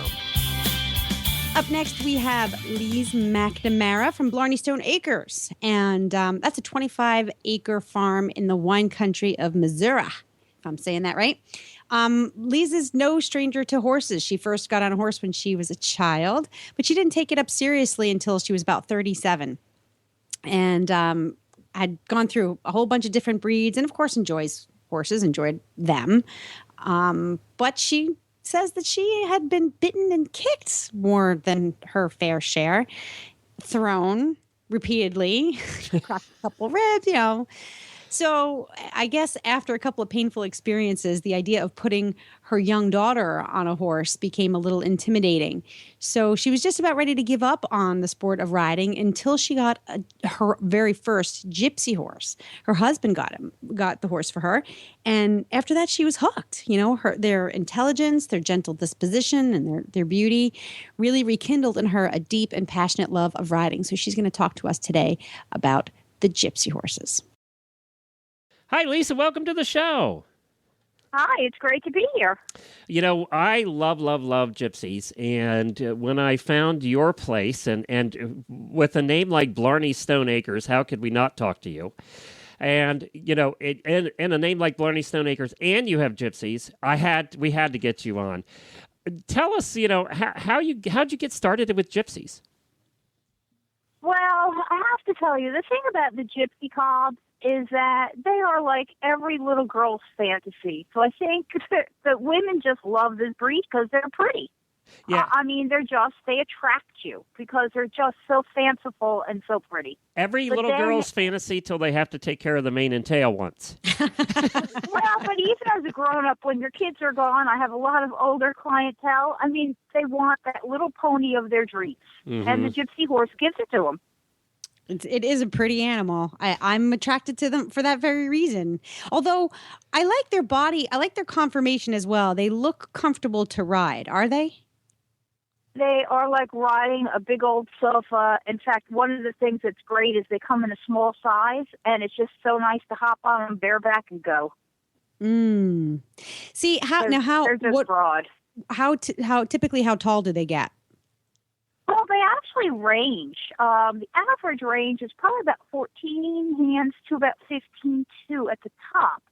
S2: Up next, we have Lise McNamara from Blarney Stone Acres. And that's a 25-acre farm in the wine country of Missouri, if I'm saying that right. Lise is no stranger to horses. She first got on a horse when she was a child, but she didn't take it up seriously until she was about 37. And had gone through a whole bunch of different breeds and, of course, enjoys horses, enjoyed them. But she says that she had been bitten and kicked more than her fair share, thrown repeatedly, cracked a couple ribs, So I guess after a couple of painful experiences, the idea of putting her young daughter on a horse became a little intimidating. So she was just about ready to give up on the sport of riding until she got her very first Gypsy horse. Her husband got the horse for her. And after that, she was hooked. Their intelligence, their gentle disposition, and their beauty really rekindled in her a deep and passionate love of riding. So she's going to talk to us today about the Gypsy horses.
S1: Hi, Lisa. Welcome to the show.
S6: Hi, it's great to be here.
S1: I love Gypsies. And when I found your place, and with a name like Blarney Stone Acres, how could we not talk to you? And, and a name like Blarney Stone Acres, and you have Gypsies, we had to get you on. Tell us, how'd you get started with Gypsies?
S6: Well, I have to tell you, the thing about the Gypsy cobs is that they are like every little girl's fantasy. So I think that women just love this breed because they're pretty.
S1: Yeah.
S6: They attract you because they're just so fanciful and so pretty.
S1: Every little girl's fantasy till they have to take care of the mane and tail once.
S6: Well, but even as a grown-up, when your kids are gone, I have a lot of older clientele. They want that little pony of their dreams. Mm-hmm. And the Gypsy horse gives it to them.
S2: It is a pretty animal. I'm attracted to them for that very reason. Although I like their body. I like their conformation as well. They look comfortable to ride. Are they?
S6: They are like riding a big old sofa. In fact, one of the things that's great is they come in a small size, and it's just so nice to hop on them bareback and go.
S2: See,
S6: they're just broad.
S2: How typically how tall do they get?
S6: Well, they actually range. The average range is probably about 14 hands to about 15.2 at the top.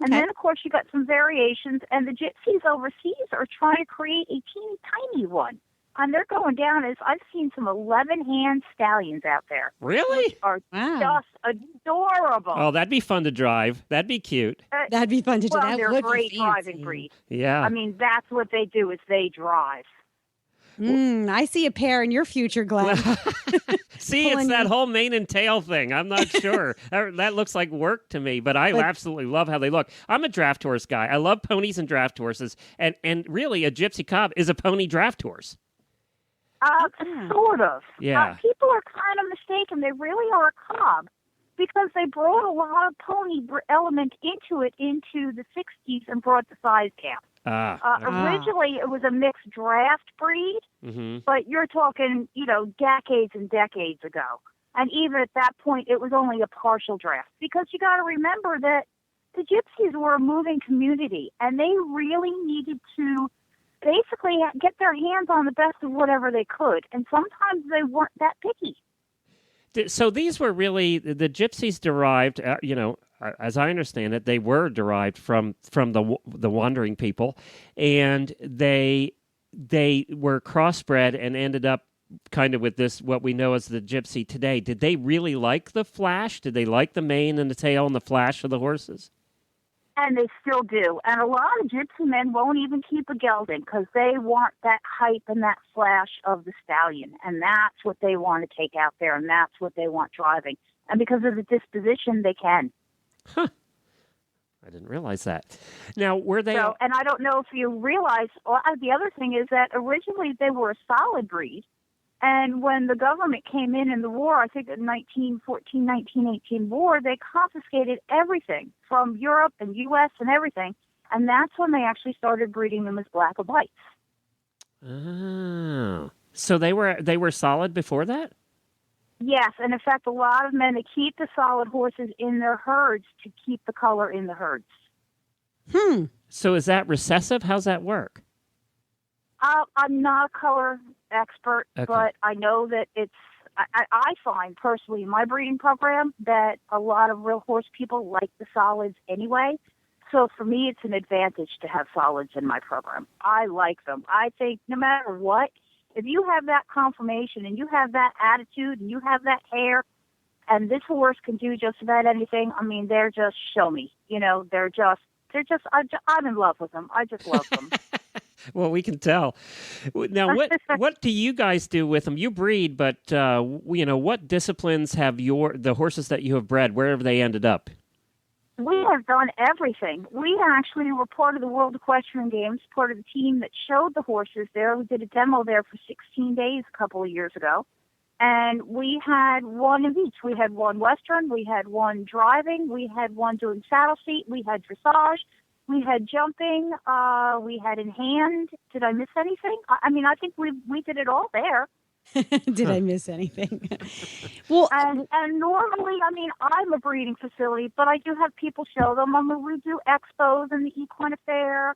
S6: And then, of course, you got some variations. And the Gypsies overseas are trying to create a teeny tiny one. And they're going down as I've seen some 11-hand stallions out there.
S1: Really?
S6: Which are just adorable.
S1: Oh, that'd be fun to drive. That'd be cute.
S2: That'd be fun to do.
S6: Well, they're a great driving breed.
S1: Yeah.
S6: That's what they do is they drive.
S2: I see a pair in your future, Glenn.
S1: See, it's that whole mane and tail thing. I'm not sure. That looks like work to me, but I absolutely love how they look. I'm a draft horse guy. I love ponies and draft horses, and really a Gypsy cob is a pony draft horse.
S6: Sort of.
S1: Yeah.
S6: People are kind of mistaken. They really are a cob because they brought a lot of pony element into the 60s and brought the size down. Originally, it was a mixed draft breed, but you're talking, decades and decades ago. And even at that point, it was only a partial draft because you got to remember that the Gypsies were a moving community, and they really needed to basically get their hands on the best of whatever they could. And sometimes they weren't that picky.
S1: So these were really the Gypsies derived, as I understand it, they were derived from the wandering people, and they they were crossbred and ended up kind of with this, what we know as the Gypsy today. Did they really like the flash? Did they like the mane and the tail and the flash of the horses?
S7: And they still do. And a lot of Gypsy men won't even keep a gelding because they want that hype and that flash of the stallion. And that's what they want to take out there, and that's what they want driving. And because of the disposition, they can.
S1: Huh. I didn't realize that. Now, were they...
S7: So, and I don't know if you realize, the other thing is that originally they were a solid breed. And when the government came in the war, I think in 1914, 1918 war, they confiscated everything from Europe and U.S. and everything. And that's when they actually started breeding them as black and whites.
S1: Oh. So they were solid before that?
S7: Yes, and in fact, a lot of men, they keep the solid horses in their herds to keep the color in the herds.
S1: So is that recessive? How's that work?
S7: I'm not a color expert,
S1: okay,
S7: but I know that I find personally in my breeding program that a lot of real horse people like the solids anyway. So for me, it's an advantage to have solids in my program. I like them. I think no matter what, if you have that conformation and you have that attitude and you have that hair, and this horse can do just about anything, I mean, they're just show me. You know, I'm in love with them. I just love them.
S1: Well, we can tell. Now, what do you guys do with them? You breed, but what disciplines have the horses that you have bred? Where have they ended up?
S7: We have done everything. We actually were part of the World Equestrian Games, part of the team that showed the horses there. We did a demo there for 16 days a couple of years ago, and we had one of each. We had one Western, we had one driving, we had one doing saddle seat, we had dressage. We had jumping, we had in hand. Did I miss anything? I mean, I think we did it all there.
S2: Did I miss anything? Well,
S7: and normally, I mean, I'm a breeding facility, but I do have people show them. I mean, we do expos in the equine affair.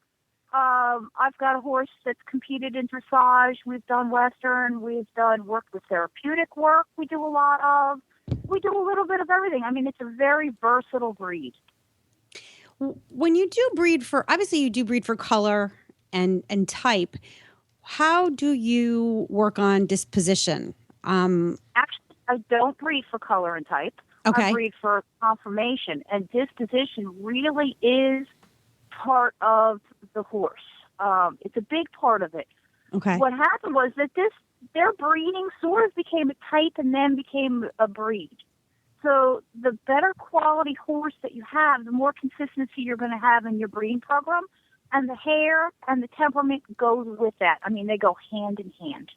S7: I've got a horse that's competed in dressage. We've done Western. We've done work with therapeutic work. We do a lot of. We do a little bit of everything. I mean, it's a very versatile breed.
S2: When you do breed obviously you do breed for color and type, how do you work on disposition?
S7: Actually, I don't breed for color and type.
S2: Okay.
S7: I breed for conformation, and disposition really is part of the horse. It's a big part of it.
S2: Okay.
S7: What happened was that their breeding sort of became a type and then became a breed. So the better quality horse that you have, the more consistency you're going to have in your breeding program. And the hair and the temperament goes with that. I mean, they go hand in hand.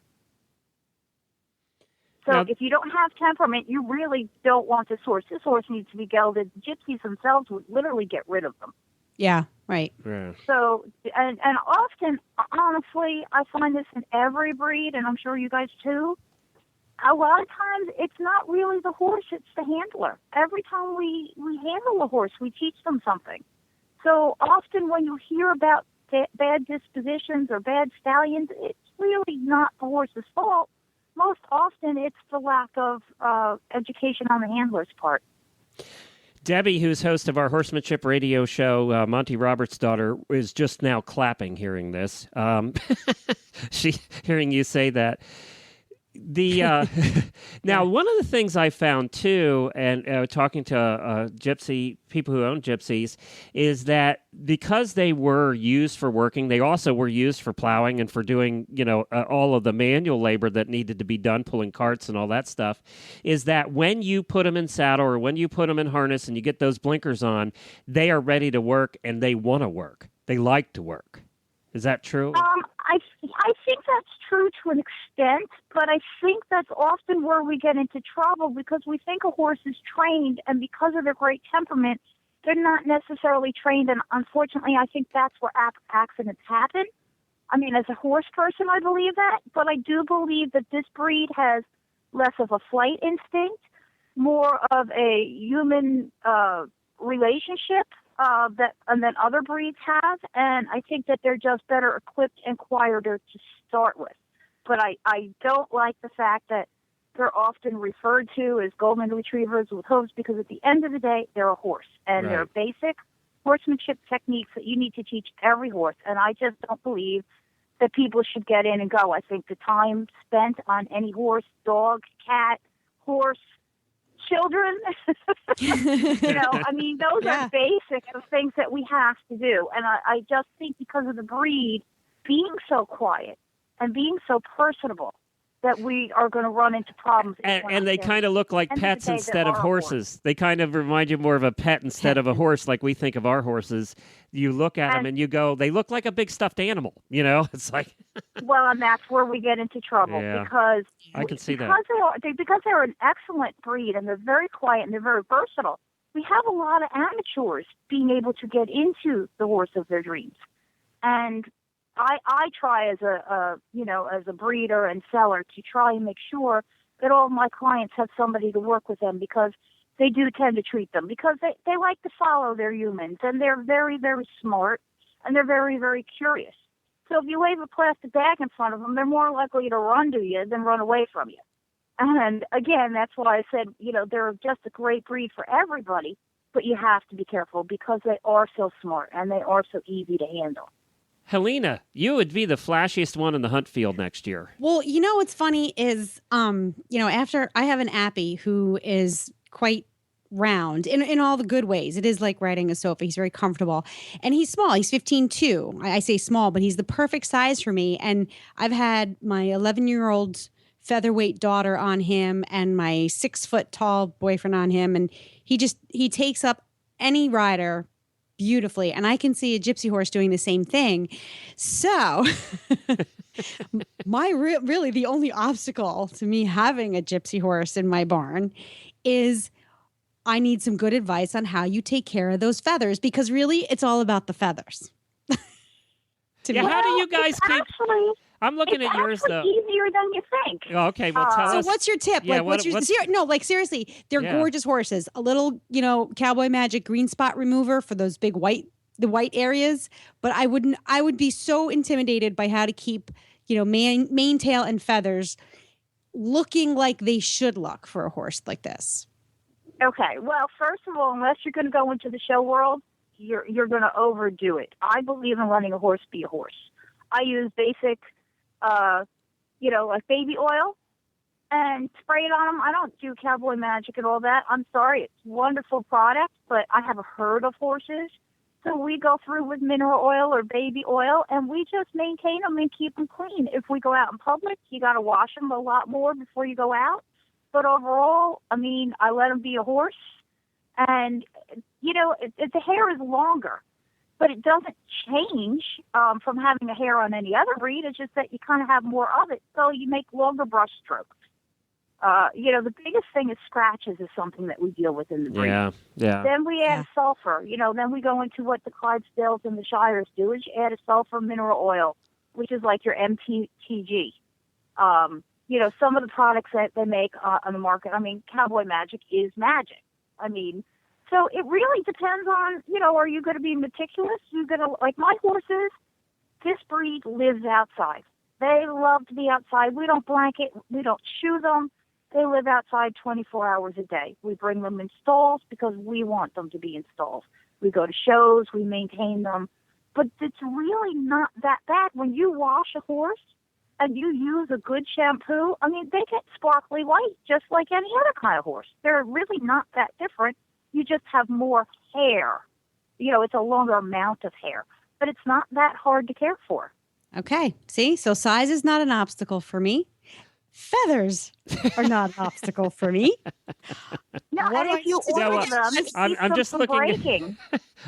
S7: So if you don't have temperament, you really don't want this horse. This horse needs to be gelded. Gypsies themselves would literally get rid of them.
S2: Yeah, right.
S1: Yeah.
S7: So, and often, honestly, I find this in every breed, and I'm sure you guys too. A lot of times, it's not really the horse, it's the handler. Every time we handle a horse, we teach them something. So often when you hear about bad dispositions or bad stallions, it's really not the horse's fault. Most often, it's the lack of education on the handler's part.
S1: Debbie, who's host of our horsemanship radio show, Monty Roberts' daughter, is just now clapping hearing this. Hearing you say that. Now, one of the things I found too, and talking to people who own Gypsies, is that because they were used for working, they also were used for plowing and for doing, all of the manual labor that needed to be done, pulling carts and all that stuff. Is that when you put them in saddle or when you put them in harness and you get those blinkers on, they are ready to work and they want to work. They like to work. Is that true?
S7: I think that's true to an extent, but I think that's often where we get into trouble because we think a horse is trained, and because of their great temperament, they're not necessarily trained, and unfortunately, I think that's where accidents happen. I mean, as a horse person, I believe that, but I do believe that this breed has less of a flight instinct, more of a human relationship than other breeds have, and I think that they're just better equipped and quieter to start with. But I don't like the fact that they're often referred to as golden retrievers with hooves because at the end of the day, they're a horse, and They're basic horsemanship techniques that you need to teach every horse, and I just don't believe that people should get in and go. I think the time spent on any horse, dog, cat, horse, children, I mean, those are basic things that we have to do. And I just think because of the breed being so quiet and being so personable, that we are going to run into problems.
S1: And they kind of look like pets instead of horses. They kind of remind you more of a pet instead of a horse, like we think of our horses. You look at them and you go, they look like a big stuffed animal. It's like...
S7: Well, and that's where we get into trouble because
S1: I can see
S7: because they're an excellent breed and they're very quiet and they're very versatile. We have a lot of amateurs being able to get into the horse of their dreams, and I try as a breeder and seller to try and make sure that all my clients have somebody to work with them, because they do tend to treat them because they like to follow their humans, and they're very, very smart, and they're very, very curious. So if you wave a plastic bag in front of them, they're more likely to run to you than run away from you. And again, that's why I said, they're just a great breed for everybody, but you have to be careful because they are so smart and they are so easy to handle.
S1: Helena, you would be the flashiest one in the hunt field next year.
S2: Well, what's funny is, after I have an Appy who is quite round in all the good ways. It is like riding a sofa. He's very comfortable, and he's small. He's 15'2". I say small, but he's the perfect size for me. And I've had my 11-year-old featherweight daughter on him and my 6-foot tall boyfriend on him. And he takes up any rider beautifully. And I can see a gypsy horse doing the same thing. So really the only obstacle to me having a gypsy horse in my barn is I need some good advice on how you take care of those feathers, because really it's all about the feathers.
S1: How do you guys keep... I'm looking at yours, though.
S7: It's easier than you think.
S1: Oh, okay, well, tell us.
S2: So what's your tip? Seriously, they're gorgeous horses. A little, Cowboy Magic green spot remover for those big white areas. But I would be so intimidated by how to keep, mane, tail, and feathers looking like they should look for a horse like this.
S7: Okay, well, first of all, unless you're going to go into the show world, you're going to overdo it. I believe in letting a horse be a horse. I use basic, like baby oil and spray it on them. I don't do Cowboy Magic and all that. I'm sorry. It's a wonderful product, but I have a herd of horses. So we go through with mineral oil or baby oil, and we just maintain them and keep them clean. If we go out in public, you got to wash them a lot more before you go out. But overall, I let them be a horse. And, the hair is longer. But it doesn't change from having a hair on any other breed. It's just that you kind of have more of it, so you make longer brush strokes. The biggest thing is scratches is something that we deal with in the breed.
S1: Yeah.
S7: Then we add sulfur. Then we go into what the Clydesdales and the Shires do, is you add a sulfur mineral oil, which is like your MTG. Some of the products that they make on the market, Cowboy Magic is magic. So it really depends on, are you going to be meticulous? You're going to, like my horses, this breed lives outside. They love to be outside. We don't blanket. We don't shoe them. They live outside 24 hours a day. We bring them in stalls because we want them to be in stalls. We go to shows. We maintain them. But it's really not that bad. When you wash a horse and you use a good shampoo, they get sparkly white just like any other kind of horse. They're really not that different. You just have more hair. It's a longer amount of hair, but it's not that hard to care for.
S2: Okay. See, so size is not an obstacle for me. Feathers are not an obstacle for me.
S7: No, and if you order them,
S1: I'm just looking.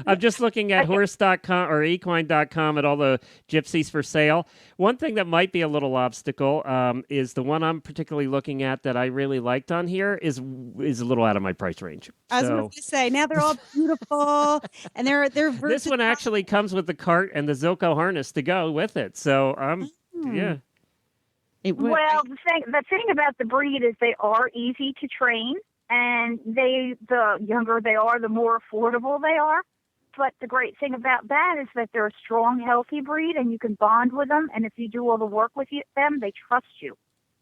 S1: I'm just looking at horse.com or equine.com at all the gypsies for sale. One thing that might be a little obstacle is the one I'm particularly looking at that I really liked on here is a little out of my price range.
S2: I was going to say, now they're all beautiful and they're versatile.
S1: This one actually comes with the cart and the Zilko harness to go with it. So yeah.
S7: The thing about the breed is they are easy to train, and the younger they are, the more affordable they are. But the great thing about that is that they're a strong, healthy breed, and you can bond with them. And if you do all the work with them, they trust you,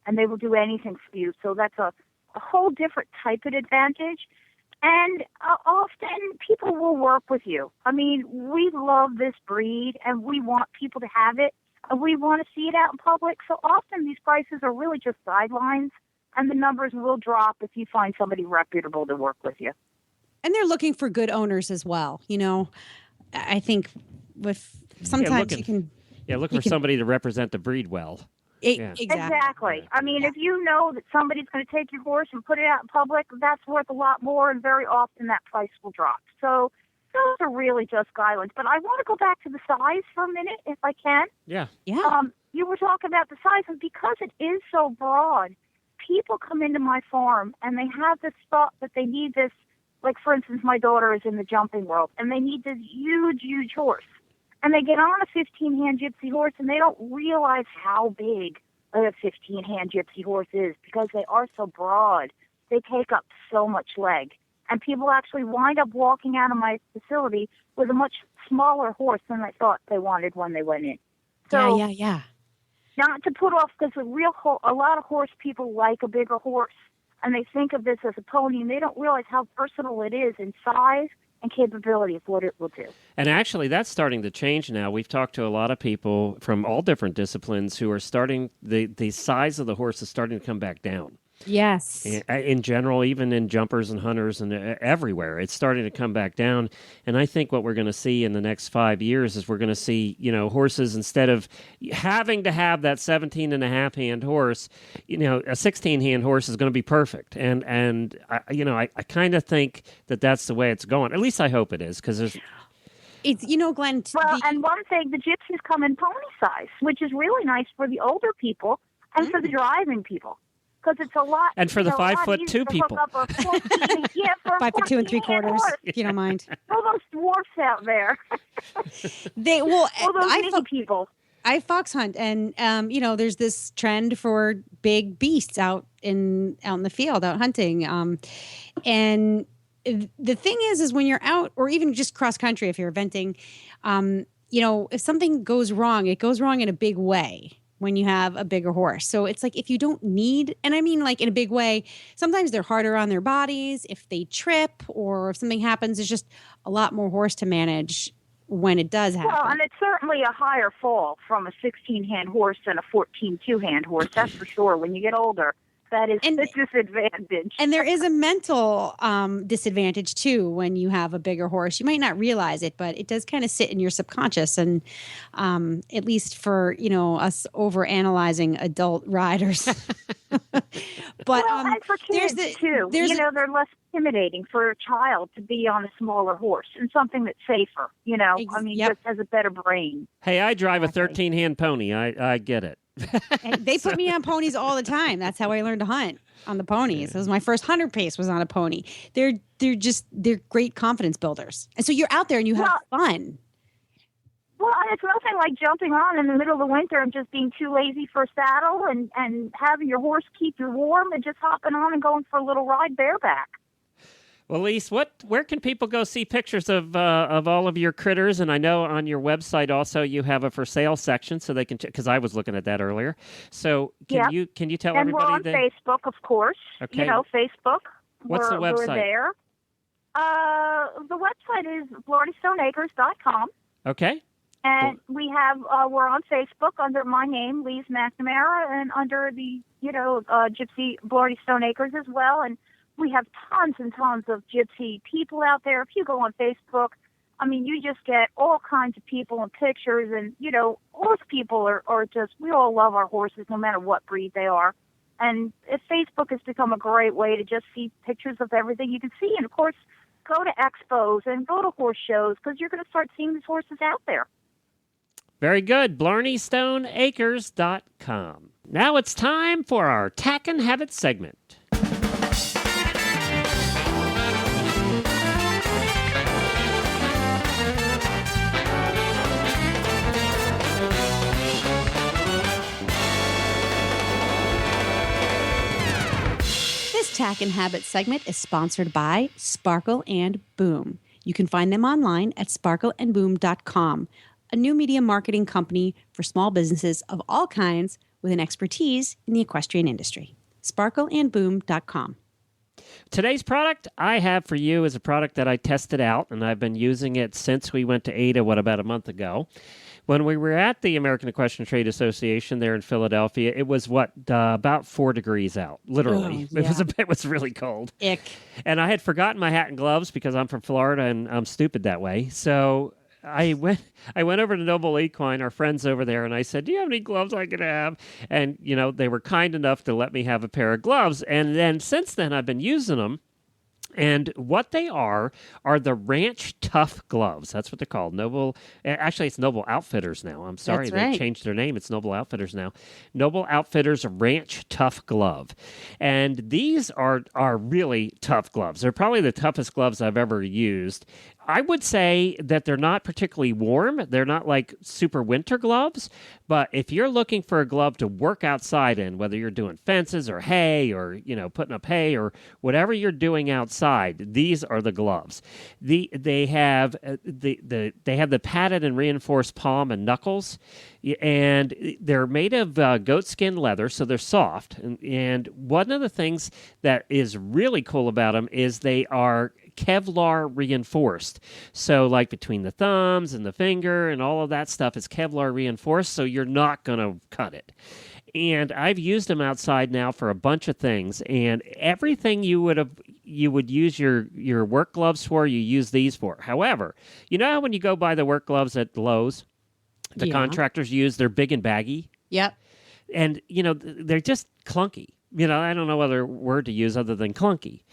S7: and they will do anything for you. So that's a whole different type of advantage. And often people will work with you. We love this breed, and we want people to have it. we want to see it out in public. So often these prices are really just guidelines, and the numbers will drop if you find somebody reputable to work with you.
S2: And they're looking for good owners as well. You know, I think with sometimes you can.
S1: Yeah, look for somebody to represent the breed well.
S7: Exactly. I mean, if you know that somebody's going to take your horse and put it out in public, that's worth a lot more, and very often that price will drop. So those are really just guidelines. But I want to go back to the size for a minute, if I can.
S1: Yeah.
S7: You were talking about the size, and because it is so broad, people come into my farm and they have this thought that they need this. Like, for instance, my daughter is in the jumping world, and they need this huge, huge horse. And they get on a 15-hand gypsy horse, and they don't realize how big a 15-hand gypsy horse is because they are so broad. They take up so much leg. And people actually wind up walking out of my facility with a much smaller horse than they thought they wanted when they went in. So,
S2: yeah.
S7: Not to put off, because a lot of horse people like a bigger horse, and they think of this as a pony, and they don't realize how versatile it is in size and capability of what it will do.
S1: And actually, that's starting to change now. We've talked to a lot of people from all different disciplines who are starting, the size of the horse is starting to come back down.
S2: Yes.
S1: In general, even in jumpers and hunters and everywhere, it's starting to come back down. And I think what we're going to see in the next 5 years is we're going to see, horses, instead of having to have that 17.5-hand horse, a 16-hand horse is going to be perfect. And I kind of think that that's the way it's going. At least I hope it is, because there's...
S2: It's, Glenn...
S7: and one thing, the gypsies come in pony size, which is really nice for the older people and for the driving people. Because it's a lot.
S1: And for the 5'2" people.
S2: 5'2 3/4", if you don't mind.
S7: All those dwarfs out there.
S2: All
S7: those mini people.
S2: I fox hunt, and there's this trend for big beasts out in the field, out hunting. And the thing is when you're out, or even just cross country, if you're eventing, if something goes wrong, it goes wrong in a big way when you have a bigger horse. So it's like, if you don't need, and I mean like in a big way, sometimes they're harder on their bodies. If they trip or if something happens, it's just a lot more horse to manage when it does happen.
S7: Well, and it's certainly a higher fall from a 16-hand horse than a 14 2-hand horse. That's for sure. When you get older, that is a disadvantage.
S2: And there is a mental disadvantage too when you have a bigger horse. You might not realize it, but it does kind of sit in your subconscious. And at least for us overanalyzing adult riders. But
S7: and for kids too. They're less intimidating for a child to be on a smaller horse and something that's safer. Just has a better brain.
S1: Hey, I drive a 13-hand pony. I get it.
S2: And they put me on ponies all the time. That's how I learned to hunt, on the ponies. It was my first 100 pace was on a pony. They're great confidence builders. And so you're out there and you have fun.
S7: Well, and it's nothing like jumping on in the middle of the winter and just being too lazy for a saddle and having your horse keep you warm and just hopping on and going for a little ride bareback.
S1: Well, Lise, where can people go see pictures of all of your critters? And I know on your website also you have a for sale section, so they can because I was looking at that earlier. So can you tell everybody?
S7: And we're on Facebook, of course.
S1: Okay.
S7: Facebook.
S1: What's the website?
S7: We're there. The website is BlardyStoneAcres.com.
S1: Okay.
S7: And we have we're on Facebook under my name, Lise McNamara, and under the Gypsy Blardy Stone Acres as well. And we have tons and tons of gypsy people out there. If you go on Facebook, you just get all kinds of people and pictures. And, horse people are just, we all love our horses no matter what breed they are. And Facebook has become a great way to just see pictures of everything you can see. And, of course, go to expos and go to horse shows because you're going to start seeing these horses out there.
S1: Very good. BlarneyStoneAcres.com. Now it's time for our Tack and Habit segment.
S2: This Tack and Habit segment is sponsored by Sparkle and Boom. You can find them online at sparkleandboom.com, a new media marketing company for small businesses of all kinds with an expertise in the equestrian industry. sparkleandboom.com.
S1: Today's product I have for you is a product that I tested out, and I've been using it since we went to Ada, about a month ago. When we were at the American Equestrian Trade Association there in Philadelphia, it was about 4 degrees out, literally.
S2: Oh, yeah.
S1: It was really cold.
S2: Ick.
S1: And I had forgotten my hat and gloves because I'm from Florida and I'm stupid that way. So I went over to Noble Equine, our friends over there, and I said, "Do you have any gloves I could have?" And they were kind enough to let me have a pair of gloves. And then since then, I've been using them. And what they are the Ranch Tough gloves. That's what they're called. Actually, it's Noble Outfitters now. I'm sorry,
S2: That's right.
S1: They changed their name. It's Noble Outfitters now. Noble Outfitters Ranch Tough glove. And these are really tough gloves. They're probably the toughest gloves I've ever used. I would say that they're not particularly warm. They're not like super winter gloves. But if you're looking for a glove to work outside in, whether you're doing fences or hay or, putting up hay or whatever you're doing outside, these are the gloves. They have the padded and reinforced palm and knuckles, and they're made of goatskin leather, so they're soft. And one of the things that is really cool about them is they are Kevlar reinforced. So like between the thumbs and the finger and all of that stuff is Kevlar reinforced, so you're not going to cut it. And I've used them outside now for a bunch of things, and everything you would use your work gloves for, you use these for. However, you know how when you go buy the work gloves at Lowe's, the contractors use, they're big and baggy?
S2: Yep.
S1: And, they're just clunky. I don't know what other word to use other than clunky.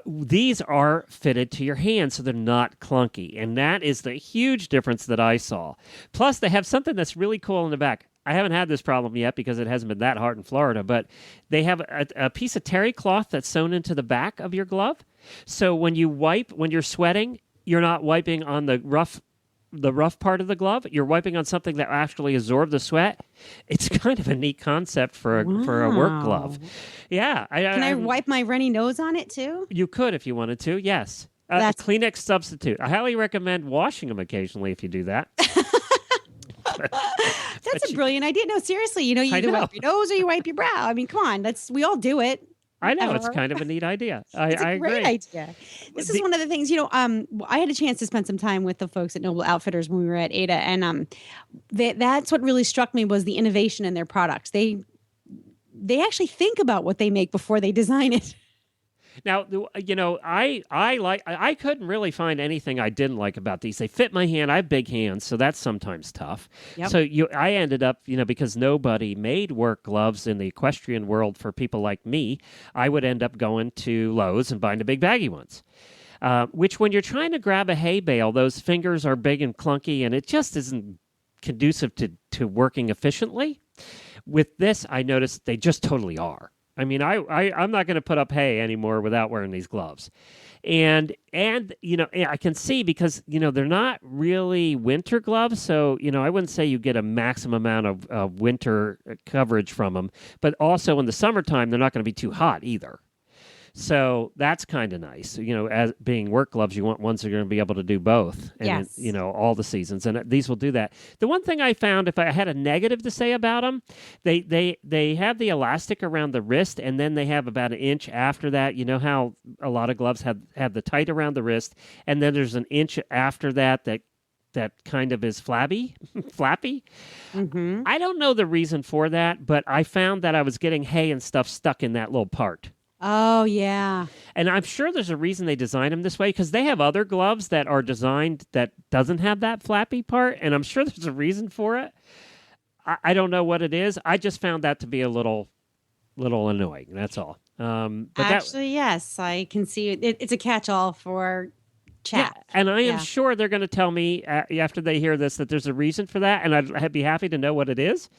S1: These are fitted to your hand, so they're not clunky. And that is the huge difference that I saw. Plus, they have something that's really cool in the back. I haven't had this problem yet because it hasn't been that hard in Florida, but they have a piece of terry cloth that's sewn into the back of your glove. So when you're sweating, you're not wiping on the rough part of the glove. You're wiping on something that actually absorbs the sweat. It's kind of a neat concept for a work glove. Yeah.
S2: Can I wipe my runny nose on it too?
S1: You could if you wanted to, yes. That's a Kleenex substitute. I highly recommend washing them occasionally if you do that.
S2: That's a brilliant idea. No, seriously, you either wipe your nose or you wipe your brow. I mean, come on, we all do it.
S1: I know, it's kind of a neat idea. I agree.
S2: Great idea. This is one of the things, I had a chance to spend some time with the folks at Noble Outfitters when we were at Ada, and that's what really struck me was the innovation in their products. They actually think about what they make before they design it.
S1: Now, I couldn't really find anything I didn't like about these. They fit my hand. I have big hands, so that's sometimes tough. Yep. So I ended up, because nobody made work gloves in the equestrian world for people like me, I would end up going to Lowe's and buying the big baggy ones. Which when you're trying to grab a hay bale, those fingers are big and clunky, and it just isn't conducive to working efficiently. With this, I noticed they just totally are. I mean, I'm not going to put up hay anymore without wearing these gloves. And I can see because, they're not really winter gloves. So, I wouldn't say you get a maximum amount of winter coverage from them. But also in the summertime, they're not going to be too hot either. So that's kind of nice. As being work gloves, you want ones that are going to be able to do both. And,
S2: yes.
S1: All the seasons. And these will do that. The one thing I found, if I had a negative to say about them, they have the elastic around the wrist, and then they have about an inch after that. You know how a lot of gloves have the tight around the wrist, and then there's an inch after that kind of is flappy.
S2: Mm-hmm.
S1: I don't know the reason for that, but I found that I was getting hay and stuff stuck in that little part.
S2: Oh, yeah.
S1: And I'm sure there's a reason they designed them this way, because they have other gloves that are designed that doesn't have that flappy part, and I'm sure there's a reason for it. I don't know what it is. I just found that to be a little annoying. That's all. But
S2: yes, I can see it. It's a catch-all for chat.
S1: Yeah, and I am sure they're going to tell me after they hear this that there's a reason for that, and I'd be happy to know what it is.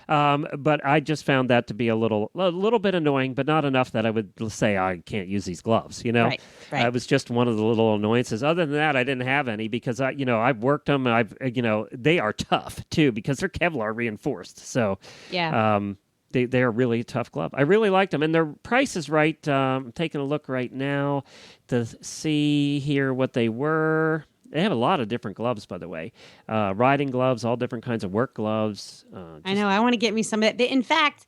S1: But I just found that to be a little bit annoying, but not enough that I would say I can't use these gloves.
S2: Right.
S1: It was just one of the little annoyances. Other than that, I didn't have any because I've worked them. And they are tough too because they're Kevlar reinforced. So
S2: yeah.
S1: They are really a tough glove. I really liked them, and their price is right. I'm taking a look right now to see here what they were. They have a lot of different gloves, by the way. Riding gloves, all different kinds of work gloves.
S2: I know. I want to get me some of that. In fact,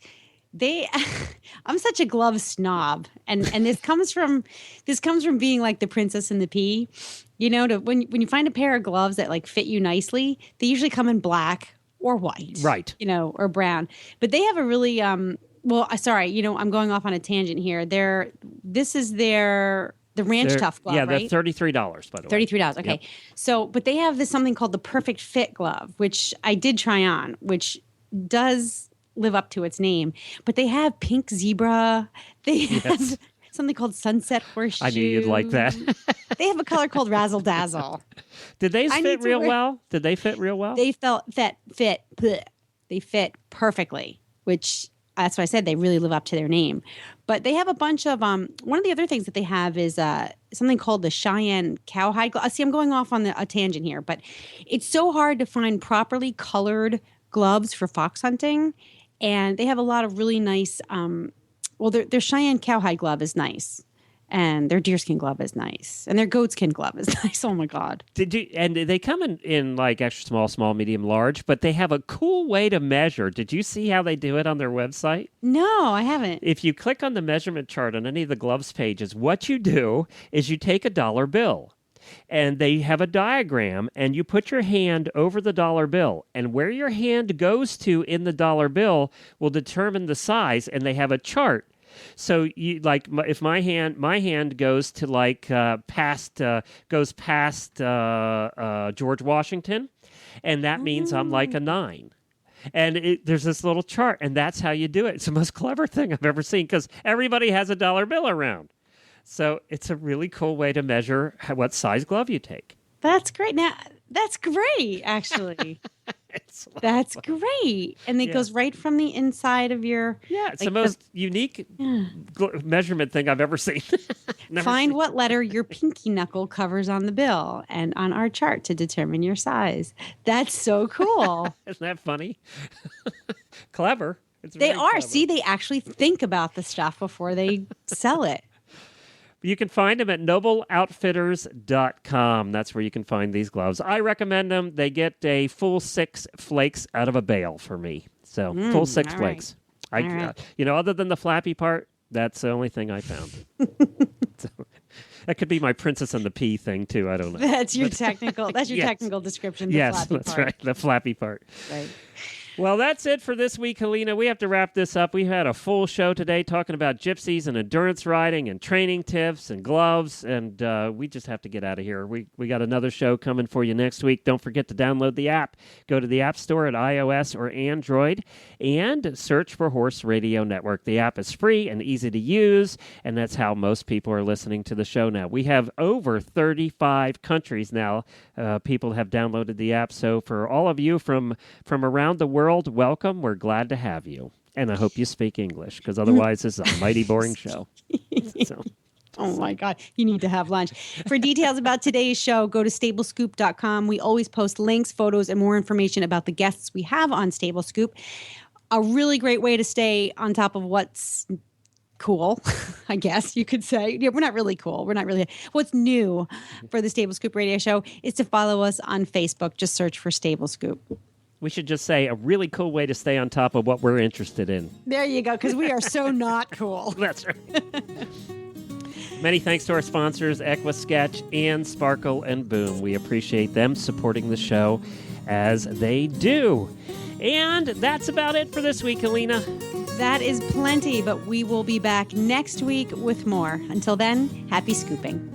S2: I'm such a glove snob, and this comes from being like the Princess and the Pea. You know, when you find a pair of gloves that like fit you nicely, they usually come in black or white,
S1: right?
S2: You know, or brown. But they have a really sorry, you know, I'm going off on a tangent here. This is the Ranch Tough glove, right?
S1: Yeah, they're $33, by the way.
S2: $33, okay. Yep. So, but they have something called the Perfect Fit glove, which I did try on, which does live up to its name. But they have pink zebra. They have something called sunset horseshoe.
S1: I knew you'd like that.
S2: They have a color called razzle dazzle.
S1: Did they fit real well? Did they fit real well?
S2: They fit perfectly, which that's why I said they really live up to their name. But they have a bunch of one of the other things that they have is something called the Cheyenne cowhide glove. See, I'm going off on a tangent here, but it's so hard to find properly colored gloves for fox hunting, and they have a lot of really nice. Their Cheyenne cowhide glove is nice, and their deerskin glove is nice, and their goatskin glove is nice. Oh my God!
S1: And they come in like extra small, medium, large, but they have a cool way to measure. Did you see how they do it on their website?
S2: No, I haven't.
S1: If you click on the measurement chart on any of the gloves pages, what you do is you take a dollar bill. And they have a diagram, and you put your hand over the dollar bill, and where your hand goes to in the dollar bill will determine the size, and they have a chart. So you like if my hand goes to like past George Washington, and that means I'm like a 9. And there's this little chart, and that's how you do it. It's the most clever thing I've ever seen because everybody has a dollar bill around. So it's a really cool way to measure what size glove you take.
S2: That's great. Now, that's great, actually. That's great. And it goes right from the inside of your...
S1: Yeah, it's the most unique measurement thing I've ever seen.
S2: Find what letter your pinky knuckle covers on the bill and on our chart to determine your size. That's so cool.
S1: Isn't that funny? Clever.
S2: They are.
S1: Clever.
S2: See, they actually think about the stuff before they sell it.
S1: You can find them at nobleoutfitters.com. That's where you can find these gloves. I recommend them. They get a full 6 flakes out of a bale for me. So full 6 flakes.
S2: Right.
S1: Other than the flappy part, that's the only thing I found. So, that could be my Princess and the Pea thing too. I don't know.
S2: That's your technical. That's your technical description.
S1: Yes, that's right. The flappy part.
S2: Right.
S1: Well, that's it for this week, Helena. We have to wrap this up. We had a full show today talking about gypsies and endurance riding and training tips and gloves, and we just have to get out of here. We got another show coming for you next week. Don't forget to download the app. Go to the App Store at iOS or Android and search for Horse Radio Network. The app is free and easy to use, and that's how most people are listening to the show now. We have over 35 countries now. People have downloaded the app, so for all of you from around the world, welcome. We're glad to have you. And I hope you speak English, because otherwise this is a mighty boring show. So.
S2: Oh, my God. You need to have lunch. For details about today's show, go to stablescoop.com. We always post links, photos, and more information about the guests we have on Stable Scoop. A really great way to stay on top of what's cool, I guess you could say. Yeah, we're not really cool. We're not really. What's new for the Stable Scoop radio show is to follow us on Facebook. Just search for Stable Scoop.
S1: We should just say a really cool way to stay on top of what we're interested in.
S2: There you go, because we are so not cool.
S1: That's right. Many thanks to our sponsors, Equisketch and Sparkle and Boom. We appreciate them supporting the show as they do. And that's about it for this week, Helena.
S2: That is plenty, but we will be back next week with more. Until then, happy scooping.